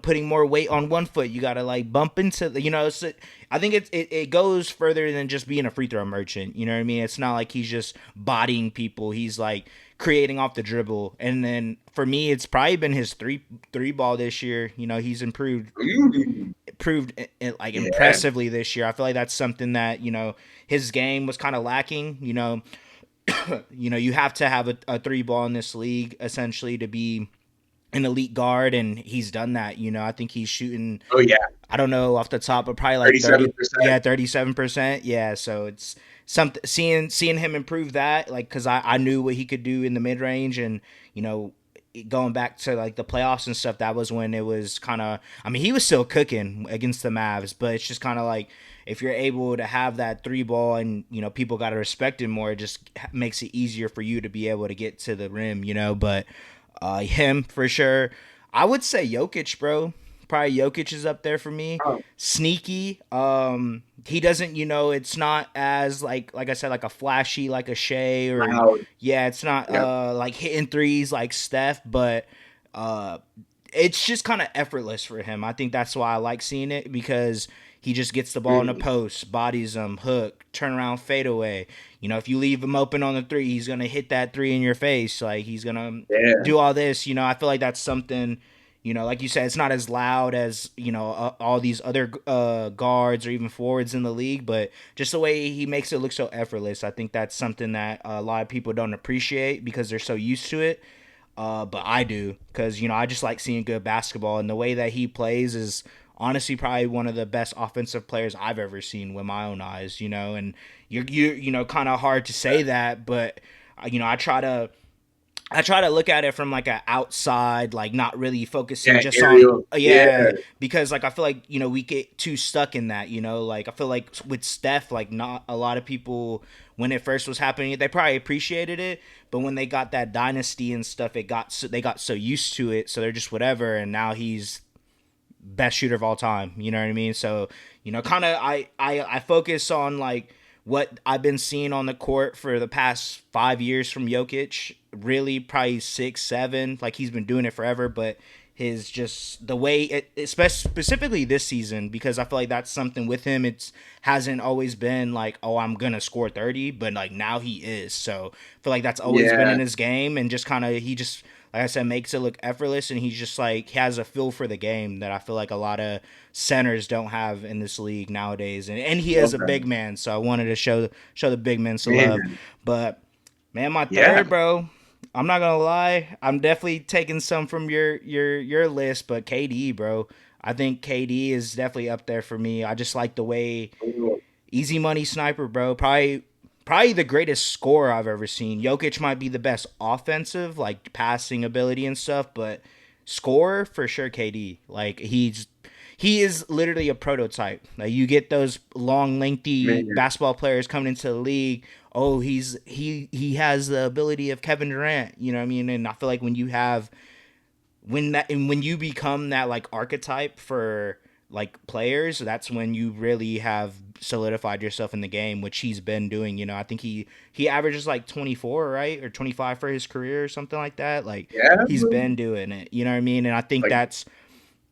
[SPEAKER 1] putting more weight on one foot, you gotta like bump into the so I think it goes further than just being a free throw merchant. You know what I mean? It's not like he's just bodying people. He's like creating off the dribble. And then for me, it's probably been his three ball this year. He's
[SPEAKER 2] Mm,
[SPEAKER 1] improved like
[SPEAKER 2] yeah.
[SPEAKER 1] impressively this year. I feel like that's something that his game was kind of lacking. You have to have a three ball in this league essentially to be an elite guard, and he's done that. I think he's shooting.
[SPEAKER 2] Oh yeah.
[SPEAKER 1] I don't know off the top, but probably like
[SPEAKER 2] 37%.
[SPEAKER 1] 37%. Yeah, so it's something seeing him improve that, like because I knew what he could do in the mid range, and you know going back to like the playoffs and stuff, that was when it was kind of. I mean, he was still cooking against the Mavs, but it's just kind of like if you're able to have that three ball and people got to respect him more, it just makes it easier for you to be able to get to the rim. But him for sure. I would say Jokic, bro. Probably Jokic is up there for me.
[SPEAKER 2] Oh,
[SPEAKER 1] Sneaky. He doesn't, it's not as like I said, like a flashy like a Shea or
[SPEAKER 2] wow.
[SPEAKER 1] yeah, it's not
[SPEAKER 2] Yep.
[SPEAKER 1] like hitting threes like Steph, but uh it's just kind of effortless for him. I think that's why I like seeing it because he just gets the ball in the
[SPEAKER 2] Mm,
[SPEAKER 1] post, bodies him, hook, turn around, fade away. If you leave him open on the three, he's gonna hit that three in your face. Like he's gonna
[SPEAKER 2] yeah.
[SPEAKER 1] do all this. I feel like that's something. Like you said, it's not as loud as all these other guards or even forwards in the league, but just the way he makes it look so effortless. I think that's something that a lot of people don't appreciate because they're so used to it. But I do because I just like seeing good basketball, and the way that he plays is honestly probably one of the best offensive players I've ever seen with my own eyes. And you're kind of hard to say that, but I try to look at it from like a outside, like not really focusing
[SPEAKER 2] Yeah,
[SPEAKER 1] just on
[SPEAKER 2] Ariel. Yeah.
[SPEAKER 1] yeah, because like I feel like we get too stuck in that. Like I feel like with Steph, like not a lot of people when it first was happening, they probably appreciated it, but when they got that dynasty and stuff, they got so used to it, so they're just whatever, and now he's best shooter of all time. You know what I mean? So kind of I focus on like what I've been seeing on the court for the past 5 years from Jokic. Really, probably 6, 7. Like he's been doing it forever, but his just the way it specifically this season because I feel like that's something with him. It's hasn't always been like, oh, I'm gonna score 30, but like now he is. So I feel like that's always been in
[SPEAKER 2] Yeah.
[SPEAKER 1] his game, and just kind of he just like I said, makes it look effortless, and he's just like he has a feel for the game that I feel like a lot of centers don't have in this league nowadays. And he is
[SPEAKER 2] Love
[SPEAKER 1] a
[SPEAKER 2] that.
[SPEAKER 1] big man, so I wanted to show the big men some love.
[SPEAKER 2] Man.
[SPEAKER 1] But man, my
[SPEAKER 2] Yeah.
[SPEAKER 1] third, bro. I'm not gonna lie, I'm definitely taking some from your list, but KD, bro. I think KD is definitely up there for me. I just like the way easy money sniper, bro. Probably the greatest scorer I've ever seen. Jokic might be the best offensive, like passing ability and stuff, but scorer for sure KD. Like he is literally a prototype. Like you get those long, lengthy
[SPEAKER 2] Man.
[SPEAKER 1] basketball players coming into the league. Oh, he has the ability of Kevin Durant. You know what I mean? And I feel like when you become that like archetype for like players, that's when you really have solidified yourself in the game, which he's been doing. I think he averages like 24, right, or 25 for his career or something like that. Like
[SPEAKER 2] Yeah,
[SPEAKER 1] he's
[SPEAKER 2] bro.
[SPEAKER 1] been doing it. You know what I mean? And I think
[SPEAKER 2] Like
[SPEAKER 1] that's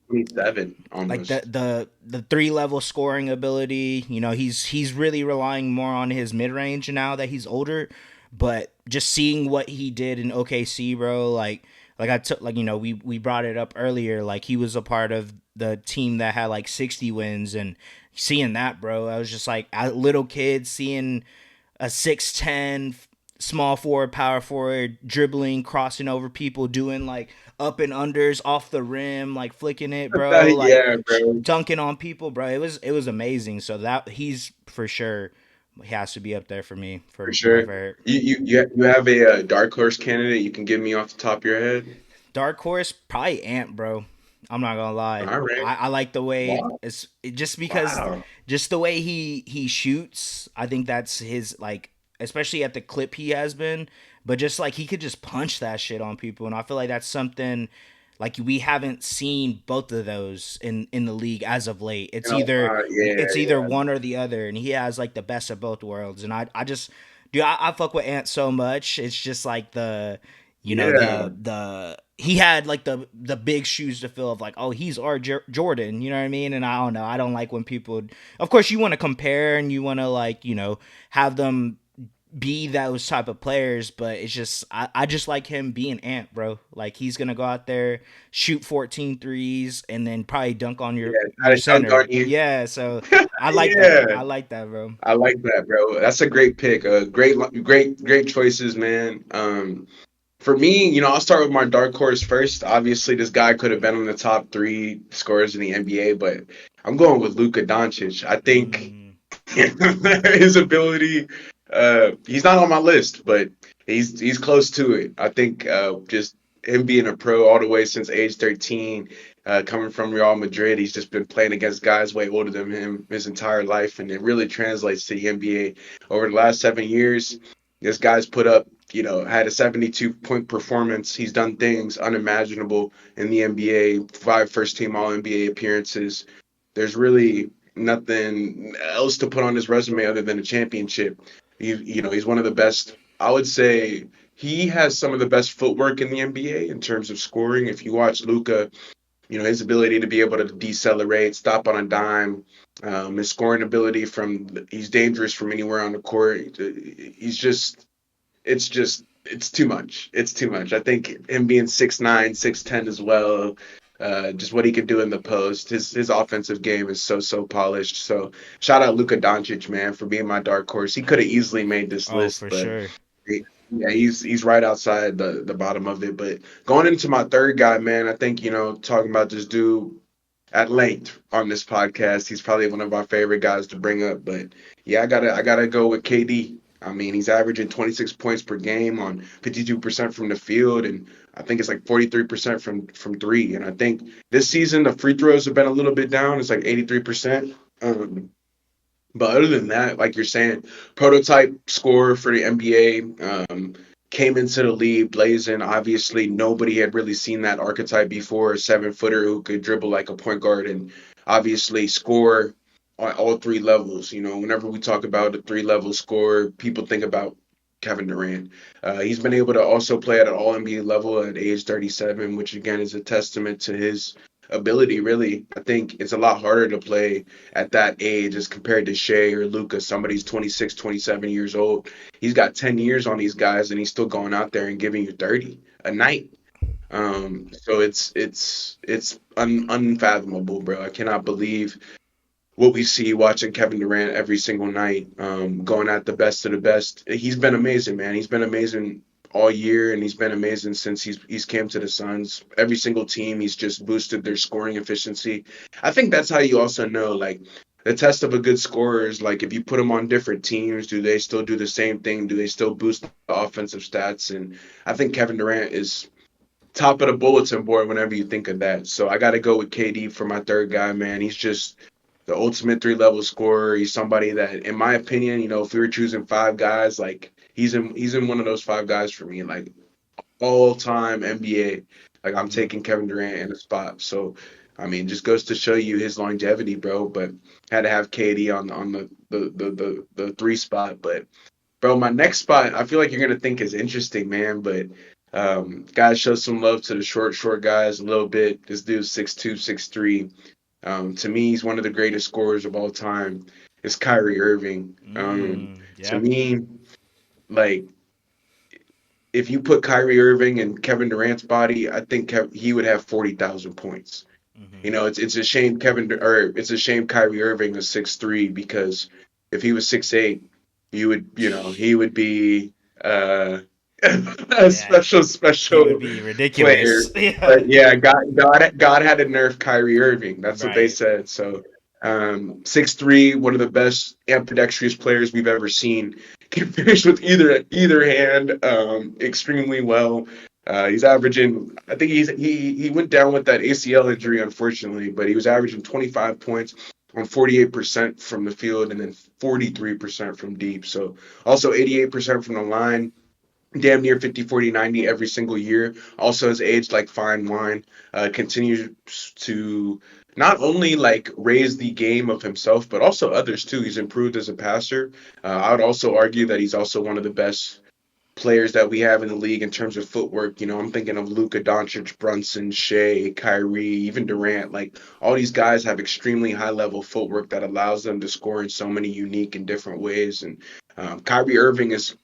[SPEAKER 2] 27
[SPEAKER 1] like the
[SPEAKER 2] almost.
[SPEAKER 1] the the three level scoring ability. He's really relying more on his mid range now that he's older. But just seeing what he did in OKC, bro, like I took like we brought it up earlier. Like he was a part of the team that had like 60 wins, and seeing that, bro, I was just like a little kid seeing a 6'10" small forward, power forward, dribbling, crossing over people, doing like up and unders off the rim, like flicking it, bro, like
[SPEAKER 2] Yeah, bro.
[SPEAKER 1] dunking on people, bro. It was amazing. So that he's for sure he has to be up there for me
[SPEAKER 2] For
[SPEAKER 1] for my
[SPEAKER 2] sure.
[SPEAKER 1] favorite.
[SPEAKER 2] You have a dark horse candidate you can give me off the top of your head?
[SPEAKER 1] Dark horse, probably Ant, bro. I'm not gonna lie.
[SPEAKER 2] All right.
[SPEAKER 1] I like the way
[SPEAKER 2] Wow.
[SPEAKER 1] just because
[SPEAKER 2] Wow.
[SPEAKER 1] just the way he shoots. I think that's his like, especially at the clip he has been. But just like he could just punch that shit on people, and I feel like that's something like we haven't seen both of those in the league as of late. It's either
[SPEAKER 2] Yeah,
[SPEAKER 1] it's either
[SPEAKER 2] yeah.
[SPEAKER 1] one or the other, and he has like the best of both worlds. And I just dude, I fuck with Ant so much. It's just like the You know,
[SPEAKER 2] Yeah.
[SPEAKER 1] the he had like the big shoes to fill of like, oh, he's our Jordan, you know what I mean? And I don't know, I don't like when people, of course, you want to compare and you want to like, have them be those type of players, but it's just I just like him being Ant, bro. Like he's gonna go out there, shoot 14 threes, and then probably dunk on your
[SPEAKER 2] Yeah. Try
[SPEAKER 1] your
[SPEAKER 2] to dunk
[SPEAKER 1] center.
[SPEAKER 2] on you.
[SPEAKER 1] Yeah, so I like that.
[SPEAKER 2] Yeah.
[SPEAKER 1] I like that, bro.
[SPEAKER 2] I like that, bro. That's a great pick. Great choices, man. For me, I'll start with my dark horse first. Obviously, this guy could have been on the top three scorers in the NBA, but I'm going with Luka Doncic. I think
[SPEAKER 1] Mm,
[SPEAKER 2] his ability, he's not on my list, but he's close to it. I think just him being a pro all the way since age 13, coming from Real Madrid, he's just been playing against guys way older than him his entire life, and it really translates to the NBA. Over the last 7 years, this guy's put up, had a 72-point performance. He's done things unimaginable in the NBA, 5 first team All NBA appearances. There's really nothing else to put on his resume other than a championship. He's one of the best. I would say he has some of the best footwork in the NBA in terms of scoring. If you watch Luka, his ability to be able to decelerate, stop on a dime, his scoring ability he's dangerous from anywhere on the court. It's too much. It's too much. I think him being 6'9", 6'10" as well, just what he could do in the post. His offensive game is so polished. So shout out Luka Doncic, man, for being my dark horse. He could have easily made this
[SPEAKER 1] oh,
[SPEAKER 2] list,
[SPEAKER 1] for
[SPEAKER 2] but
[SPEAKER 1] sure.
[SPEAKER 2] yeah, he's right outside the bottom of it. But going into my third guy, man, I think, talking about this dude at length on this podcast. He's probably one of our favorite guys to bring up. But yeah, I gotta go with KD. I mean, he's averaging 26 points per game on 52% from the field, and I think it's like 43% from three. And I think this season the free throws have been a little bit down. It's like 83%. But other than that, like you're saying, prototype scorer for the NBA, came into the league blazing. Obviously, nobody had really seen that archetype before, a 7-footer who could dribble like a point guard and obviously score on all three levels. Whenever we talk about a three-level scorer, people think about Kevin Durant. He's been able to also play at an All NBA level at age 37, which again is a testament to his ability. Really, I think it's a lot harder to play at that age as compared to Shea or Luca. Somebody's 26, 27 years old. He's got 10 years on these guys, and he's still going out there and giving you 30 a night. So it's unfathomable, bro. I cannot believe what we see watching Kevin Durant every single night, going at the best of the best. He's been amazing, man. He's been amazing all year, and he's been amazing since he's came to the Suns. Every single team, he's just boosted their scoring efficiency. I think that's how you also know, like, the test of a good scorer is like if you put them on different teams, do they still do the same thing? Do they still boost the offensive stats? And I think Kevin Durant is top of the bulletin board whenever you think of that. So I got to go with KD for my third guy, man. He's just the ultimate three-level scorer. He's somebody that, in my opinion, if we were choosing five guys, like he's in one of those five guys for me, like all-time NBA. Like I'm
[SPEAKER 1] Mm,
[SPEAKER 2] taking Kevin Durant in a spot. So I mean, just goes to show you his longevity, bro. But had to have KD on the three spot. But bro, my next spot, I feel like you're gonna think is interesting, man. But guys, show some love to the short guys a little bit. This dude's 6'2", 6'3". To me, he's one of the greatest scorers of all time. It's Kyrie Irving. To
[SPEAKER 1] yep.
[SPEAKER 2] me, like if you put Kyrie Irving and Kevin Durant's body, I think he would have 40,000 points.
[SPEAKER 1] Hmm.
[SPEAKER 2] It's a shame it's a shame Kyrie Irving is 6'3", because if he was 6'8", he would be a
[SPEAKER 1] Yeah, he would
[SPEAKER 2] special
[SPEAKER 1] be
[SPEAKER 2] player.
[SPEAKER 1] ridiculous. Yeah,
[SPEAKER 2] But yeah, God had to nerf Kyrie Irving. That's what they
[SPEAKER 1] right.
[SPEAKER 2] said. So 6'3", one of the best ambidextrous players we've ever seen. Can finish with either hand extremely well. He's averaging. I think he went down with that ACL injury, unfortunately, but he was averaging 25 points on 48% from the field and then 43% from deep. So also 88% from the line, damn near 50, 40, 90 every single year. Also has aged like fine wine. Continues to not only like raise the game of himself, but also others too. He's improved as a passer. I would also argue that he's also one of the best players that we have in the league in terms of footwork. I'm thinking of Luka Doncic, Brunson, Shea, Kyrie, even Durant. Like all these guys have extremely high level footwork that allows them to score in so many unique and different ways. And Kyrie Irving is,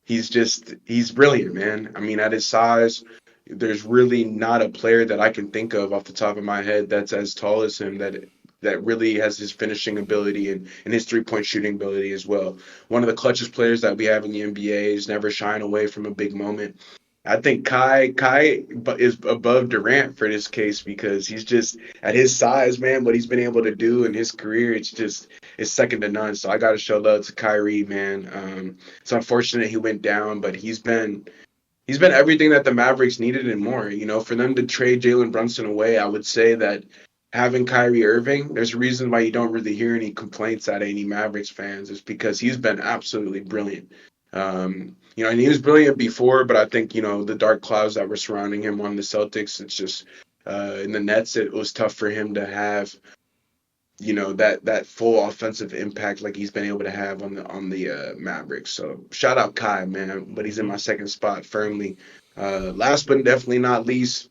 [SPEAKER 2] he's brilliant, man. I mean, at his size, there's really not a player that I can think of off the top of my head that's as tall as him that really has his finishing ability and his 3-point shooting ability as well. One of the clutchest players that we have in the NBA. He's never shying away from a big moment. I think Kai is above Durant for this case because he's just at his size, man. What he's been able to do in his career, it's second to none. So I got to show love to Kyrie, man. It's unfortunate he went down, but he's been everything that the Mavericks needed and more. For them to trade Jalen Brunson away, I would say that having Kyrie Irving, there's a reason why you don't really hear any complaints out of any Mavericks fans, is because he's been absolutely brilliant. And he was brilliant before, but I think, the dark clouds that were surrounding him on the Celtics, it's just in the Nets, it was tough for him to have, that full offensive impact like he's been able to have on the Mavericks. So shout out Kai, man, but he's in
[SPEAKER 1] Hmm.
[SPEAKER 2] my second spot firmly. Last but definitely not least,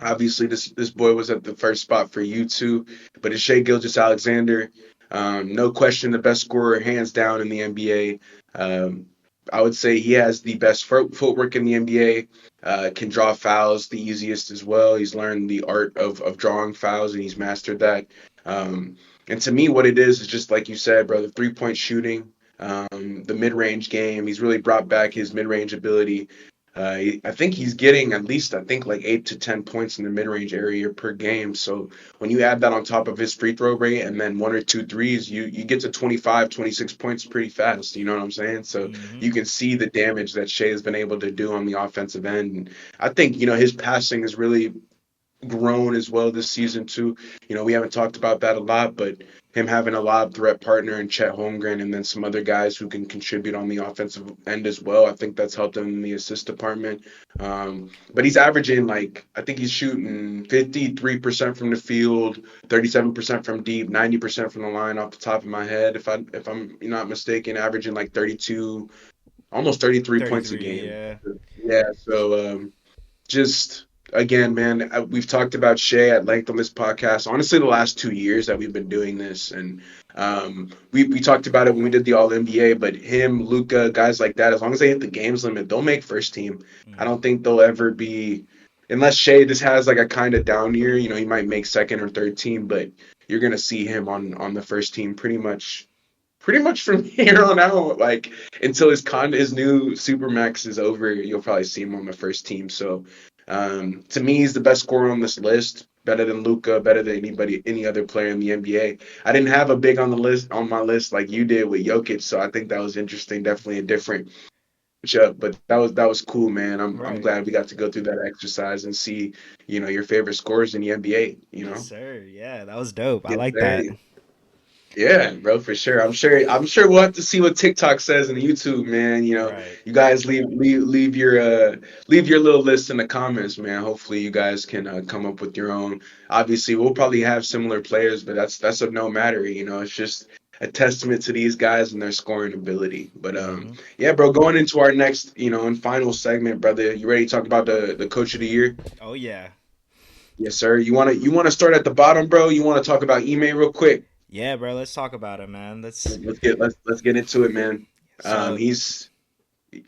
[SPEAKER 2] obviously this boy was at the first spot for you too, but it's Shea Gilgeous-Alexander. No question, the best scorer hands down in the NBA. I would say he has the best footwork in the NBA. Can draw fouls the easiest as well. He's learned the art of drawing fouls and he's mastered that. And to me, what it is just like you said, bro, the 3-point shooting, the mid-range game. He's really brought back his mid-range ability. I think he's getting at least, I think, like 8 to 10 points in the mid-range area per game. So when you add that on top of his free throw rate and then one or two threes, you get to 25, 26 points pretty fast. You know what I'm saying? So
[SPEAKER 1] Hmm.
[SPEAKER 2] you can see the damage that Shea has been able to do on the offensive end. And I think, his passing has really grown as well this season too. We haven't talked about that a lot, but him having a lob threat partner in Chet Holmgren and then some other guys who can contribute on the offensive end as well. I think that's helped him in the assist department. But he's averaging like I think he's shooting 53% from the field, 37% from deep, 90% from the line off the top of my head. If I'm not mistaken, averaging like 32, almost 33 points a
[SPEAKER 1] 33,
[SPEAKER 2] game.
[SPEAKER 1] yeah.
[SPEAKER 2] Yeah, so just again, man, we've talked about Shea at length on this podcast. Honestly, the last 2 years that we've been doing this, and we talked about it when we did the All NBA. But him, Luca, guys like that, as long as they hit the games limit, they'll make first team. I don't
[SPEAKER 1] Hmm.
[SPEAKER 2] think they'll ever be, unless Shea just has like a kind of down year. He might make second or third team, but you're gonna see him on the first team pretty much from here on out, like until his new supermax is over, you'll probably see him on the first team. So, to me, he's the best scorer on this list. Better than Luca, better than any other player in the NBA. I didn't have a big on my list like you did with Jokic, so I think that was interesting. Definitely a different matchup, but that was cool, man. I'm
[SPEAKER 1] Right.
[SPEAKER 2] glad we got to go through that exercise and see, your favorite scorers in the NBA.
[SPEAKER 1] Yes, sir. Yeah, that was dope. I
[SPEAKER 2] Yes,
[SPEAKER 1] like
[SPEAKER 2] sir.
[SPEAKER 1] that.
[SPEAKER 2] Yeah, bro, for sure. I'm sure we'll have to see what TikTok says in YouTube, man.
[SPEAKER 1] Right.
[SPEAKER 2] You guys leave your little list in the comments, man. Hopefully you guys can come up with your own. Obviously, we'll probably have similar players, but that's of no matter, it's just a testament to these guys and their scoring ability. But
[SPEAKER 1] Hmm.
[SPEAKER 2] yeah, bro, going into our next, and final segment, brother. You ready to talk about the coach of the year?
[SPEAKER 1] Oh yeah.
[SPEAKER 2] Yes, sir. You want to start at the bottom, bro? You want to talk about email real quick?
[SPEAKER 1] Yeah, bro. Let's talk about it, man. Let's.
[SPEAKER 2] Let's get into it, man.
[SPEAKER 1] So
[SPEAKER 2] He's.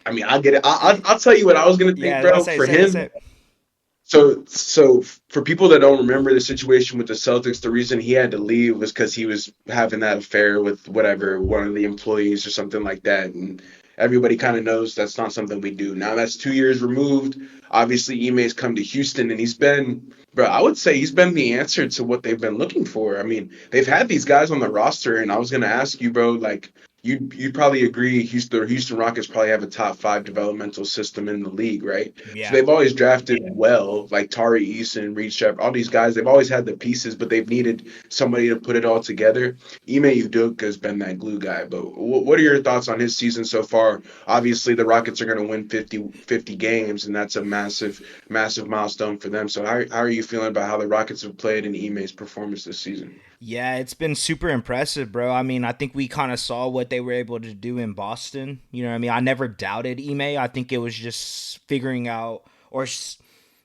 [SPEAKER 2] I mean, I'll get it. I'll tell you what I was gonna think,
[SPEAKER 1] yeah, I was about to
[SPEAKER 2] bro.
[SPEAKER 1] say,
[SPEAKER 2] For
[SPEAKER 1] say,
[SPEAKER 2] him,
[SPEAKER 1] say.
[SPEAKER 2] so for people that don't remember the situation with the Celtics, the reason he had to leave was because he was having that affair with whatever one of the employees or something like that, and everybody kind of knows that's not something we do. Now that's 2 years removed. Obviously, Ime's come to Houston, and he's been, bro. I would say he's been the answer to what they've been looking for. I mean, they've had these guys on the roster, and I was gonna ask you, bro, like. You probably agree Houston Rockets probably have a top five developmental system in the league, right? So
[SPEAKER 1] Yeah.
[SPEAKER 2] they've always drafted well, like Tari Eason, Reed Shep, all these guys. They've always had the pieces, but they've needed somebody to put it all together. Ime Udoka has been that glue guy. But what are your thoughts on his season so far? Obviously, the Rockets are going to win 50 games, and that's a massive, massive milestone for them. So how are you feeling about how the Rockets have played and Ime's performance this season?
[SPEAKER 1] Yeah, it's been super impressive, bro. I mean, I think we kind of saw what they were able to do in Boston. You know what I mean? I never doubted Ime. I think it was just figuring out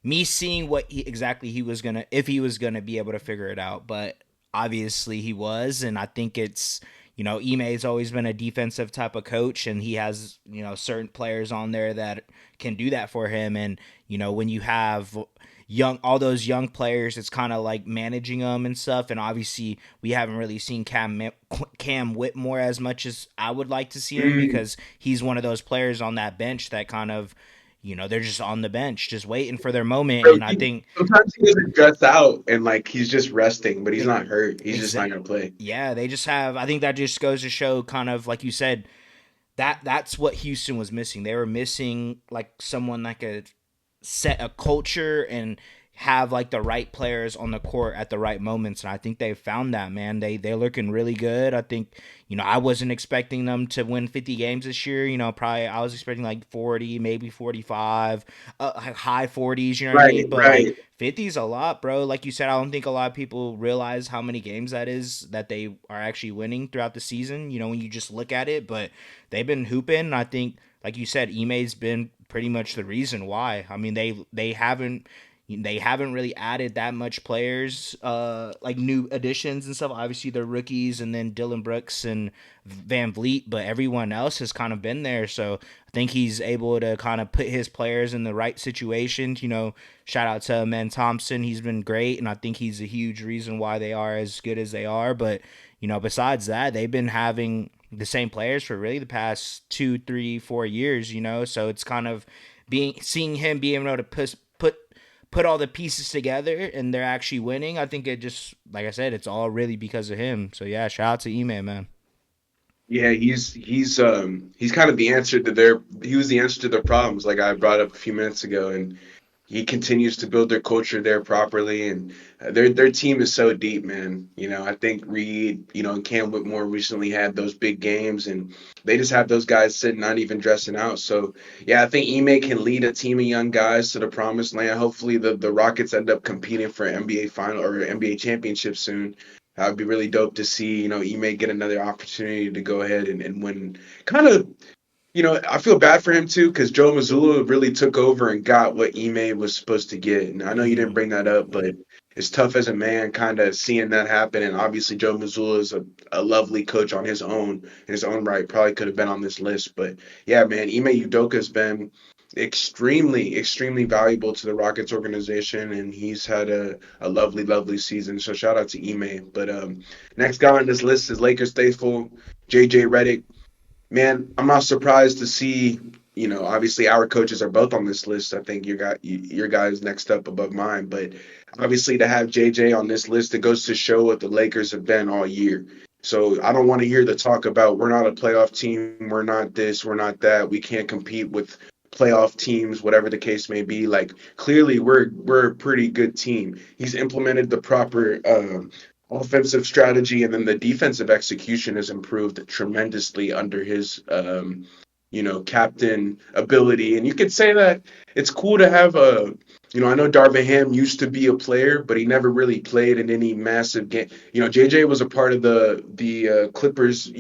[SPEAKER 1] me seeing what exactly he was going to if he was going to be able to figure it out, but obviously he was, and I think it's Ime's always been a defensive type of coach, and he has certain players on there that can do that for him, and when you have all those young players, it's kind of like managing them and stuff. And obviously, we haven't really seen Cam Whitmore as much as I would like to see him,
[SPEAKER 2] Mm.
[SPEAKER 1] because he's one of those players on that bench that kind of they're just on the bench, just waiting for their moment.
[SPEAKER 2] Bro,
[SPEAKER 1] And I think
[SPEAKER 2] sometimes he doesn't dress out and like he's just resting, but he's
[SPEAKER 1] it,
[SPEAKER 2] not hurt. He's just
[SPEAKER 1] exa-
[SPEAKER 2] not gonna play.
[SPEAKER 1] yeah, they just have. I think that just goes to show, kind of like you said, that's what Houston was missing. They were missing like someone that could set a culture and have like the right players on the court at the right moments, and I think they found that, man. They're looking really good. I think I wasn't expecting them to win 50 games this year. Probably I was expecting like 40, maybe 45, high 40s, you know what I
[SPEAKER 2] Right,
[SPEAKER 1] mean? But like
[SPEAKER 2] right.
[SPEAKER 1] 50 is a lot, bro. Like you said, I don't think a lot of people realize how many games that is that they are actually winning throughout the season, when you just look at it. But they've been hooping. I think, like you said, Ime's been pretty much the reason why. I mean, they haven't really added that much players, like new additions and stuff. Obviously, they're rookies, and then Dylan Brooks and Van Vliet, but everyone else has kind of been there. So I think he's able to kind of put his players in the right situations. Shout out to Man Thompson. He's been great, and I think he's a huge reason why they are as good as they are. But besides that, they've been having the same players for really the past 2, 3, 4 years. So it's kind of seeing him being able to put all the pieces together, and they're actually winning. I think it just, like I said, it's all really because of him. So yeah, shout out to Ime, man.
[SPEAKER 2] Yeah, he's kind of the answer to their he was the answer to their problems, like I brought up a few minutes ago, and he continues to build their culture there properly, and their team is so deep, man. I think Reed, and Cam Whitmore recently had those big games, and they just have those guys sitting, not even dressing out. So yeah, I think Ime can lead a team of young guys to the promised land. Hopefully, the Rockets end up competing for an NBA final or NBA championship soon. That would be really dope to see, Ime get another opportunity to go ahead and win. Kind of, I feel bad for him too because Joe Mazzulla really took over and got what Ime was supposed to get. And I know you didn't
[SPEAKER 1] Mm-hmm.
[SPEAKER 2] bring that up, but it's tough as a man kind of seeing that happen. And obviously, Joe Mazzulla is a lovely coach on in his own right. Probably could have been on this list, but yeah, man, Ime Udoka has been extremely, extremely valuable to the Rockets organization, and he's had a lovely, lovely season. So shout out to Ime. But next guy on this list is Lakers faithful JJ Redick. Man, I'm not surprised to see, obviously our coaches are both on this list. I think your guys next up above mine, but obviously to have JJ on this list, it goes to show what the Lakers have been all year. So I don't want to hear the talk about we're not a playoff team, we're not this, we're not that, we can't compete with playoff teams, whatever the case may be. Like clearly we're a pretty good team. He's implemented the proper offensive strategy, and then the defensive execution has improved tremendously under his captain ability. And you could say that it's cool to have I know Darvin Ham used to be a player, but he never really played in any massive game. JJ was a part of the Clippers,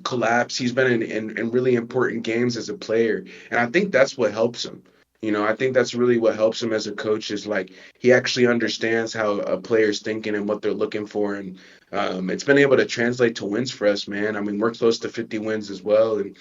[SPEAKER 2] collapse. He's been in really important games as a player, and I think that's what helps him. I think that's really what helps him as a coach is like he actually understands how a player's thinking and what they're looking for, and it's been able to translate to wins for us, man. I mean, we're close to 50 wins as well, and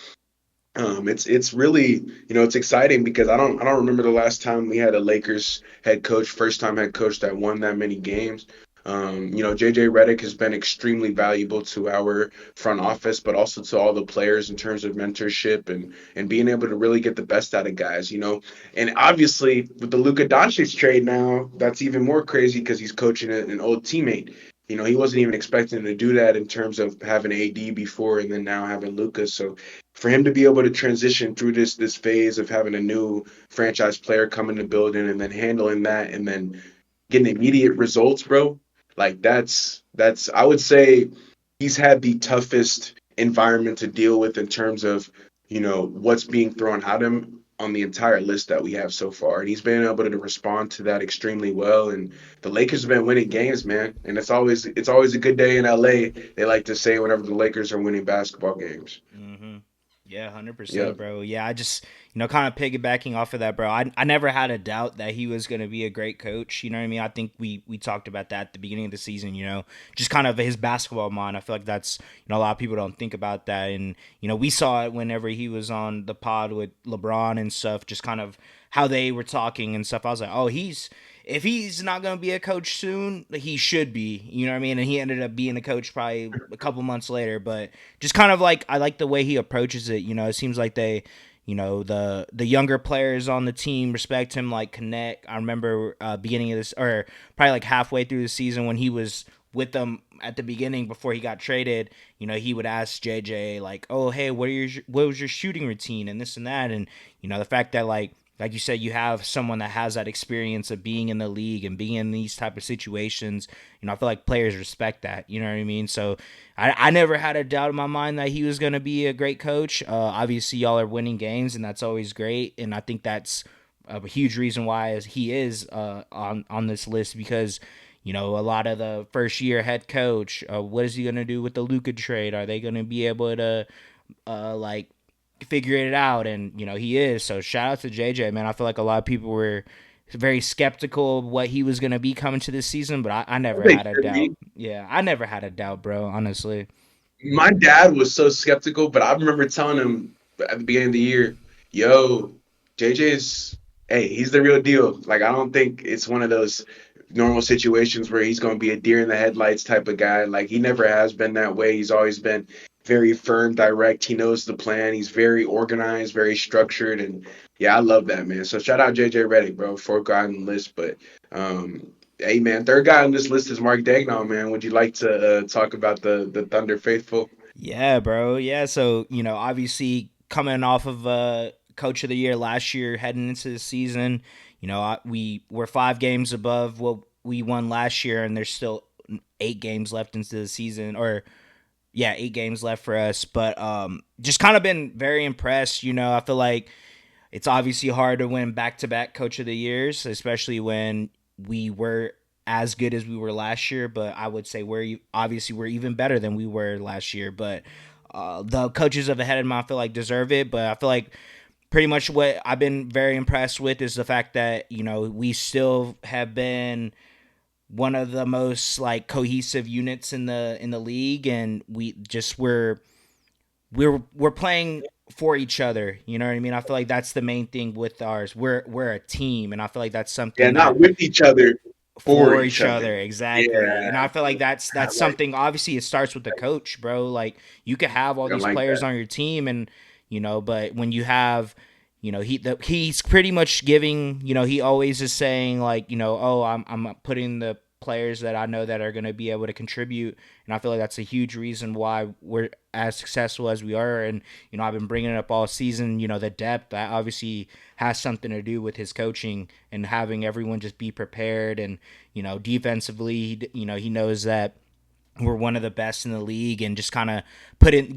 [SPEAKER 2] it's really it's exciting because I don't remember the last time we had a Lakers head coach, first time head coach that won that many games. JJ Redick has been extremely valuable to our front office, but also to all the players in terms of mentorship and being able to really get the best out of guys. And obviously with the Luka Doncic trade now, that's even more crazy because he's coaching an old teammate. He wasn't even expecting to do that in terms of having AD before and then now having Luka. So for him to be able to transition through this phase of having a new franchise player come in the building and then handling that and then getting immediate results, bro, like that's I would say he's had the toughest environment to deal with in terms of what's being thrown at him on the entire list that we have so far, and he's been able to respond to that extremely well. And the Lakers have been winning games, man, and it's always a good day in LA. They like to say whenever the Lakers are winning basketball games.
[SPEAKER 1] Mm-hmm. Yeah, 100%,
[SPEAKER 2] Yep.
[SPEAKER 1] bro. Yeah, I just, kind of piggybacking off of that, bro. I never had a doubt that he was going to be a great coach. You know what I mean? I think we talked about that at the beginning of the season, just kind of his basketball mind. I feel like that's, a lot of people don't think about that. And, we saw it whenever he was on the pod with LeBron and stuff, just kind of how they were talking and stuff. I was like, oh, if he's not going to be a coach soon, he should be. You know what I mean? And he ended up being a coach probably a couple months later. But just kind of like I like the way he approaches it. It seems like they, the younger players on the team respect him, like connect. I remember beginning of this, or probably like halfway through the season when he was with them at the beginning before he got traded. He would ask JJ like, "Oh, hey, what was your shooting routine and this and that," and the fact that like you said, you have someone that has that experience of being in the league and being in these type of situations. I feel like players respect that. You know what I mean? So I never had a doubt in my mind that he was going to be a great coach. Obviously, y'all are winning games, and that's always great. And I think that's a huge reason why he is on this list because a lot of the first year head coach. What is he going to do with the Luka trade? Are they going to be able to like figure it out? And he is. So shout out to JJ, man. I feel like a lot of people were very skeptical of what he was going to be coming to this season, but I never
[SPEAKER 2] They
[SPEAKER 1] had a
[SPEAKER 2] should
[SPEAKER 1] doubt.
[SPEAKER 2] be.
[SPEAKER 1] Yeah, I never had a doubt, bro. Honestly.
[SPEAKER 2] My dad was so skeptical, but I remember telling him at the beginning of the year, "Yo, JJ's, hey, he's the real deal. Like, I don't think it's one of those normal situations where he's going to be a deer in the headlights type of guy. Like, he never has been that way. He's always been very firm, direct. He knows the plan. He's very organized, very structured, and yeah, I love that, man. So shout out JJ Redick, bro, fourth guy on the list. But hey, man, third guy on this list is Mark Daigneault, man. Would you like to talk about the Thunder faithful?
[SPEAKER 1] Yeah, bro. Yeah, so obviously coming off of coach of the year last year, heading into the season, we were 5 games above what we won last year, and there's still 8 games left into the season, or yeah, 8 games left for us. But just kind of been very impressed. I feel like it's obviously hard to win back to back coach of the years, especially when we were as good as we were last year. But I would say we're even better than we were last year. But the coaches of ahead of them, I feel like deserve it. But I feel like pretty much what I've been very impressed with is the fact that we still have been one of the most like cohesive units in the league, and we're playing for each other. You know what I mean? I feel like that's the main thing with ours. We're a team, and I feel like that's
[SPEAKER 2] Yeah,
[SPEAKER 1] something that
[SPEAKER 2] not with each other, for
[SPEAKER 1] for
[SPEAKER 2] each
[SPEAKER 1] each other
[SPEAKER 2] other.
[SPEAKER 1] exactly. And
[SPEAKER 2] Yeah,
[SPEAKER 1] I feel like that's
[SPEAKER 2] like
[SPEAKER 1] something. Obviously, it starts with the coach, bro. Like you could have all
[SPEAKER 2] I
[SPEAKER 1] these
[SPEAKER 2] like
[SPEAKER 1] players
[SPEAKER 2] that.
[SPEAKER 1] on your team, and but when you have he's pretty much giving, he always is saying like, oh, I'm putting the players that I know that are going to be able to contribute, and I feel like that's a huge reason why we're as successful as we are. And I've been bringing it up all season. The depth that obviously has something to do with his coaching and having everyone just be prepared. And defensively, he knows that we're one of the best in the league, and just kind of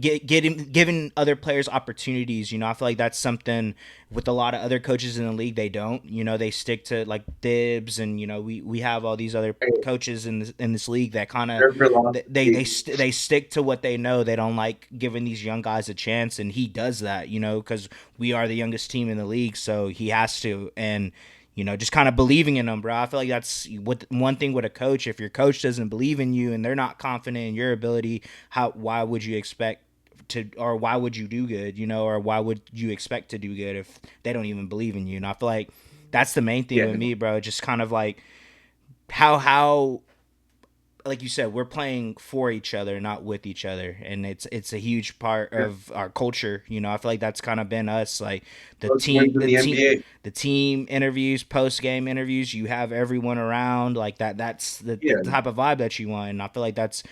[SPEAKER 1] giving other players opportunities. I feel like that's something with a lot of other coaches in the league. They don't, they stick to like Dibs, and we have all these other
[SPEAKER 2] Hey,
[SPEAKER 1] coaches in this league that kind of
[SPEAKER 2] their philosophy.
[SPEAKER 1] they stick to what they know. They don't like giving these young guys a chance, and he does that, because we are the youngest team in the league, so he has to. And just kind of believing in them, bro. I feel like that's what one thing with a coach. If your coach doesn't believe in you and they're not confident in your ability, why would you expect to, or why would you do good, or why would you expect to do good if they don't even believe in you? And I feel like that's the main thing
[SPEAKER 2] Yeah,
[SPEAKER 1] with me, bro. Just kind of like how like you said, we're playing for each other, not with each other, and it's a huge part
[SPEAKER 2] yeah.
[SPEAKER 1] of our culture. I feel like that's kind of been us, like the
[SPEAKER 2] Most
[SPEAKER 1] team,
[SPEAKER 2] wins in the NBA.
[SPEAKER 1] the team interviews, post game interviews. You have everyone around like that. That's the
[SPEAKER 2] Yeah,
[SPEAKER 1] type of vibe that you want, and I feel like that's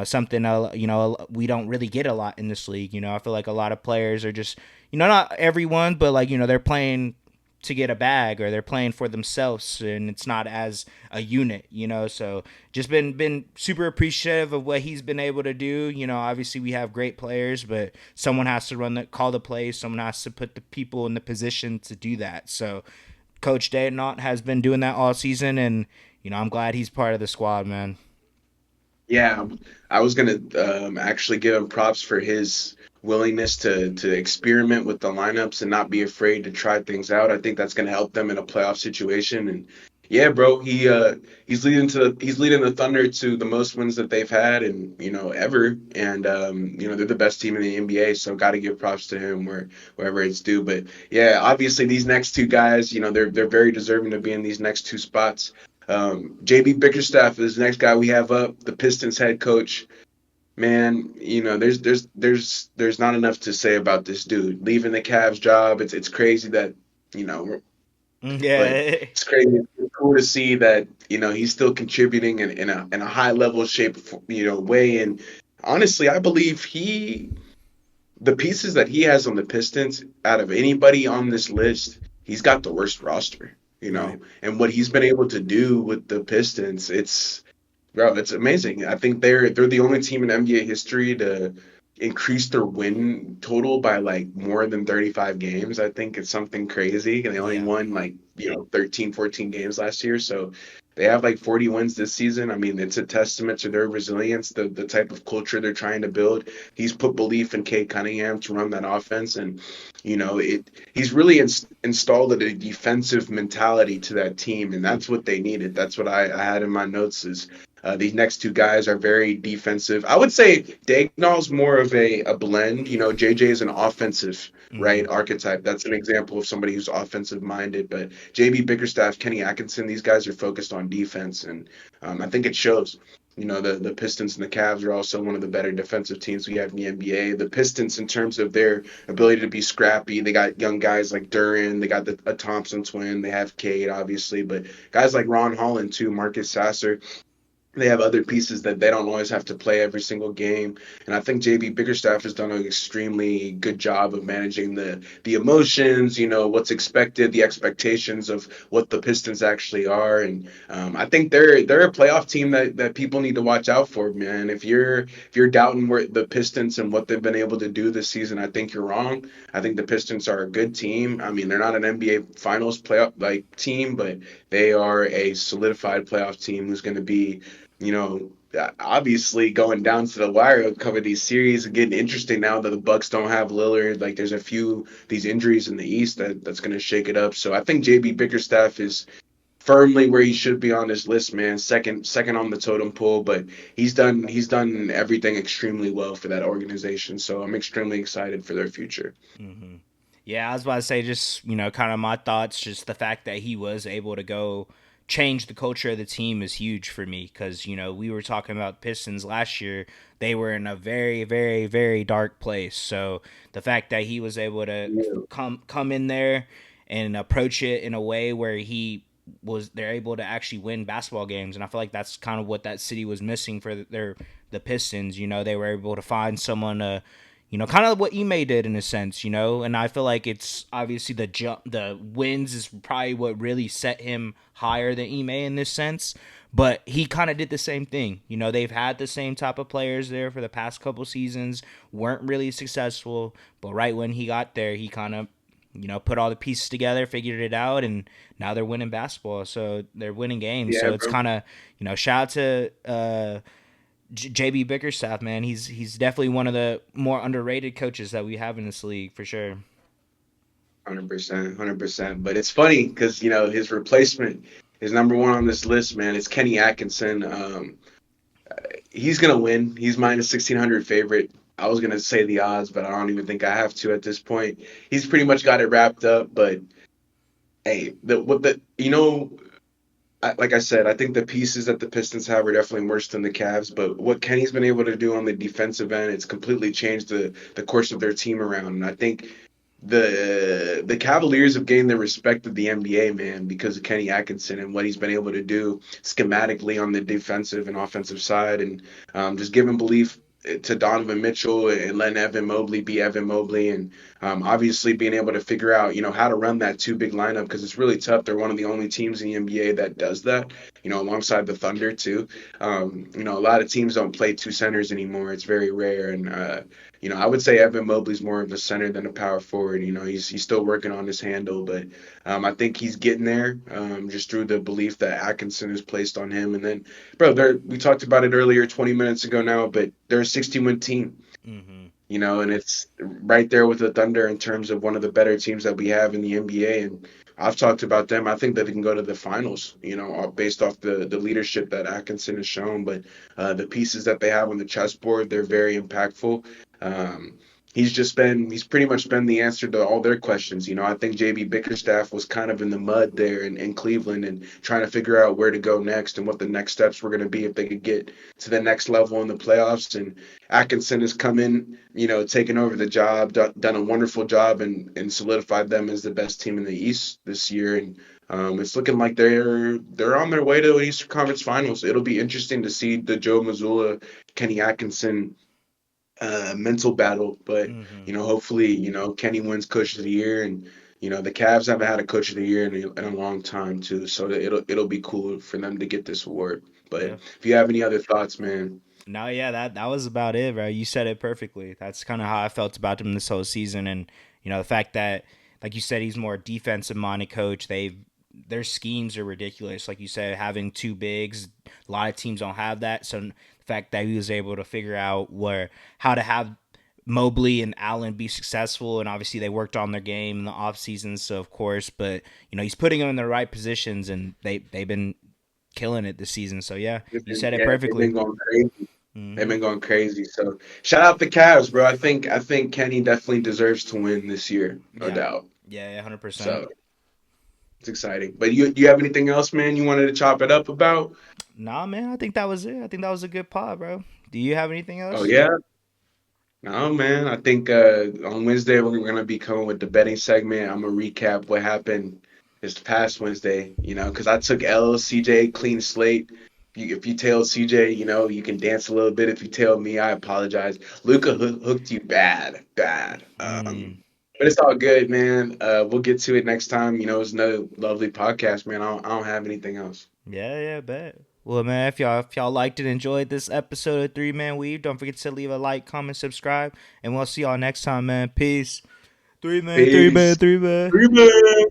[SPEAKER 1] something we don't really get a lot in this league. I feel like a lot of players are just not everyone, but like they're playing to get a bag, or they're playing for themselves, and it's not as a unit, you know. So just been super appreciative of what he's been able to do. You know, obviously we have great players, but someone has to call the plays. Someone has to put the people in the position to do that. So Coach Daynott has been doing that all season, and you know I'm glad he's part of the squad, man.
[SPEAKER 2] Yeah, I was gonna actually give him props for his willingness to experiment with the lineups and not be afraid to try things out. I think that's gonna help them in a playoff situation. And yeah, bro, he's leading the Thunder to the most wins that they've had and ever. And they're the best team in the NBA, so got to give props to him wherever it's due. But yeah, obviously these next two guys, they're very deserving to be in these next two spots. JB Bickerstaff is the next guy we have up, the Pistons head coach. Man, there's not enough to say about this dude leaving the Cavs job. It's crazy that you know, but
[SPEAKER 1] Yeah.
[SPEAKER 2] it's crazy. It's cool to see that he's still contributing in a high level shape, way. And honestly, I believe the pieces that he has on the Pistons, out of anybody on this list, he's got the worst roster,
[SPEAKER 1] Right.
[SPEAKER 2] and what he's been able to do with the Pistons, bro, it's amazing. I think they're the only team in NBA history to increase their win total by like more than 35 games. I think it's something crazy. And they only
[SPEAKER 1] Yeah.
[SPEAKER 2] won like, 13, 14 games last year. So they have like 40 wins this season. I mean, it's a testament to their resilience, the type of culture they're trying to build. He's put belief in Kate Cunningham to run that offense. And, he's really installed a defensive mentality to that team. And that's what they needed. That's what I had in my notes is these next two guys are very defensive. I would say Dagnall's more of a blend. JJ is an offensive,
[SPEAKER 1] Hmm.
[SPEAKER 2] right, archetype. That's an example of somebody who's offensive minded. But JB Bickerstaff, Kenny Atkinson, these guys are focused on defense, and I think it shows. The Pistons and the Cavs are also one of the better defensive teams we have in the NBA. The Pistons, in terms of their ability to be scrappy, they got young guys like Duran, they got a Thompson twin, they have Cade, obviously, but guys like Ron Holland too, Marcus Sasser, they have other pieces that they don't always have to play every single game. And I think JB Bickerstaff has done an extremely good job of managing the emotions, what's expected, the expectations of what the Pistons actually are. And I think they're a playoff team that people need to watch out for, man. If you're doubting where the Pistons and what they've been able to do this season, I think you're wrong. I think the Pistons are a good team. I mean, they're not an NBA Finals playoff like team, but they are a solidified playoff team who's going to be obviously going down to the wire of cover these series and getting interesting now that the Bucks don't have Lillard. Like there's a few these injuries in the East that's going to shake it up. So I think JB Bickerstaff is firmly where he should be on this list, man. Second on the totem pole, but he's done everything extremely well for that organization. So I'm extremely excited for their future.
[SPEAKER 1] Hmm. Yeah, I was about to say, just kind of my thoughts. Just the fact that he was able to go change the culture of the team is huge for me, because we were talking about Pistons last year. They were in a very, very, very dark place. So the fact that he was able to
[SPEAKER 2] Yeah,
[SPEAKER 1] come in there and approach it in a way where they're able to actually win basketball games, and I feel like that's kind of what that city was missing for the Pistons. They were able to find someone to, kind of what Ime did in a sense, and I feel like it's obviously the wins is probably what really set him higher than Ime in this sense. But he kind of did the same thing. They've had the same type of players there for the past couple seasons, weren't really successful, but right when he got there, he kind of put all the pieces together, figured it out, and now they're winning basketball. So they're winning games.
[SPEAKER 2] yeah,
[SPEAKER 1] So it's
[SPEAKER 2] bro.
[SPEAKER 1] kind of, shout out to JB Bickerstaff, man. He's definitely one of the more underrated coaches that we have in this league for sure.
[SPEAKER 2] 100%, 100%. But it's funny because his replacement is number one on this list, man. It's Kenny Atkinson. He's gonna win. He's minus 1,600 favorite. I was gonna say the odds, but I don't even think I have to at this point. He's pretty much got it wrapped up. But hey, like I said, I think the pieces that the Pistons have are definitely worse than the Cavs. But what Kenny's been able to do on the defensive end, it's completely changed the course of their team around. And I think the Cavaliers have gained the respect of the NBA, man, because of Kenny Atkinson and what he's been able to do schematically on the defensive and offensive side, and just giving belief. to Donovan Mitchell and letting Evan Mobley be Evan Mobley, and obviously being able to figure out, how to run that two big lineup because it's really tough. They're one of the only teams in the NBA that does that, alongside the Thunder too. A lot of teams don't play two centers anymore. It's very rare, and I would say Evan Mobley's more of a center than a power forward. He's still working on his handle, but I think he's getting there, just through the belief that Atkinson has placed on him. And then, bro, we talked about it earlier, 20 minutes ago now, but they're a 60-win team,
[SPEAKER 1] Mm-hmm.
[SPEAKER 2] and it's right there with the Thunder in terms of one of the better teams that we have in the NBA. And I've talked about them. I think that they can go to the finals, based off the leadership that Atkinson has shown. But the pieces that they have on the chessboard, they're very impactful. Um, he's pretty much been the answer to all their questions. I think JB Bickerstaff was kind of in the mud there in Cleveland and trying to figure out where to go next and what the next steps were going to be if they could get to the next level in the playoffs. And Atkinson has come in, taken over the job, done a wonderful job, and solidified them as the best team in the East this year. And it's looking like they're on their way to an Eastern Conference Finals. It'll be interesting to see the Joe Mazzulla, Kenny Atkinson mental battle. But
[SPEAKER 1] Mm-hmm.
[SPEAKER 2] hopefully, Kenny wins Coach of the Year, and the Cavs haven't had a Coach of the Year in a long time too. So it'll be cool for them to get this award. But
[SPEAKER 1] Yeah.
[SPEAKER 2] if you have any other thoughts, man.
[SPEAKER 1] No, yeah, that was about it, bro. You said it perfectly. That's kind of how I felt about him this whole season, and the fact that, like you said, he's more defensive minded coach. Their schemes are ridiculous. Like you said, having two bigs, a lot of teams don't have that. So the fact that he was able to figure out how to have Mobley and Allen be successful, and obviously they worked on their game in the off season. So of course, but he's putting them in the right positions, and they've been killing it this season. So yeah, you said it
[SPEAKER 2] Yeah, they've
[SPEAKER 1] perfectly.
[SPEAKER 2] been going crazy. They've
[SPEAKER 1] Hmm.
[SPEAKER 2] been going crazy. So shout out the Cavs, bro. I think Kenny definitely deserves to win this year, no
[SPEAKER 1] Yeah.
[SPEAKER 2] doubt.
[SPEAKER 1] Yeah, 100%.
[SPEAKER 2] So it's exciting. But you have anything else, man, you wanted to chop it up about?
[SPEAKER 1] Nah, man, I think that was it. I think that was a good pod, bro. Do you have anything
[SPEAKER 2] Oh
[SPEAKER 1] else?
[SPEAKER 2] yeah. No, man. I think on Wednesday we're gonna be coming with the betting segment. I'm gonna recap what happened this past Wednesday. Because I took CJ clean slate. If you tailed CJ, you can dance a little bit. If you tailed me, I apologize. Luca hooked you bad, bad.
[SPEAKER 1] Mm,
[SPEAKER 2] But it's all good, man. We'll get to it next time. It's another lovely podcast, man. I don't have anything else.
[SPEAKER 1] yeah, yeah, bet. Well, man, if y'all liked and enjoyed this episode of Three Man Weave, don't forget to leave a like, comment, subscribe, and we'll see y'all next time, man. Peace. Three man, three man,
[SPEAKER 2] Peace.
[SPEAKER 1] three man.
[SPEAKER 2] Reboot.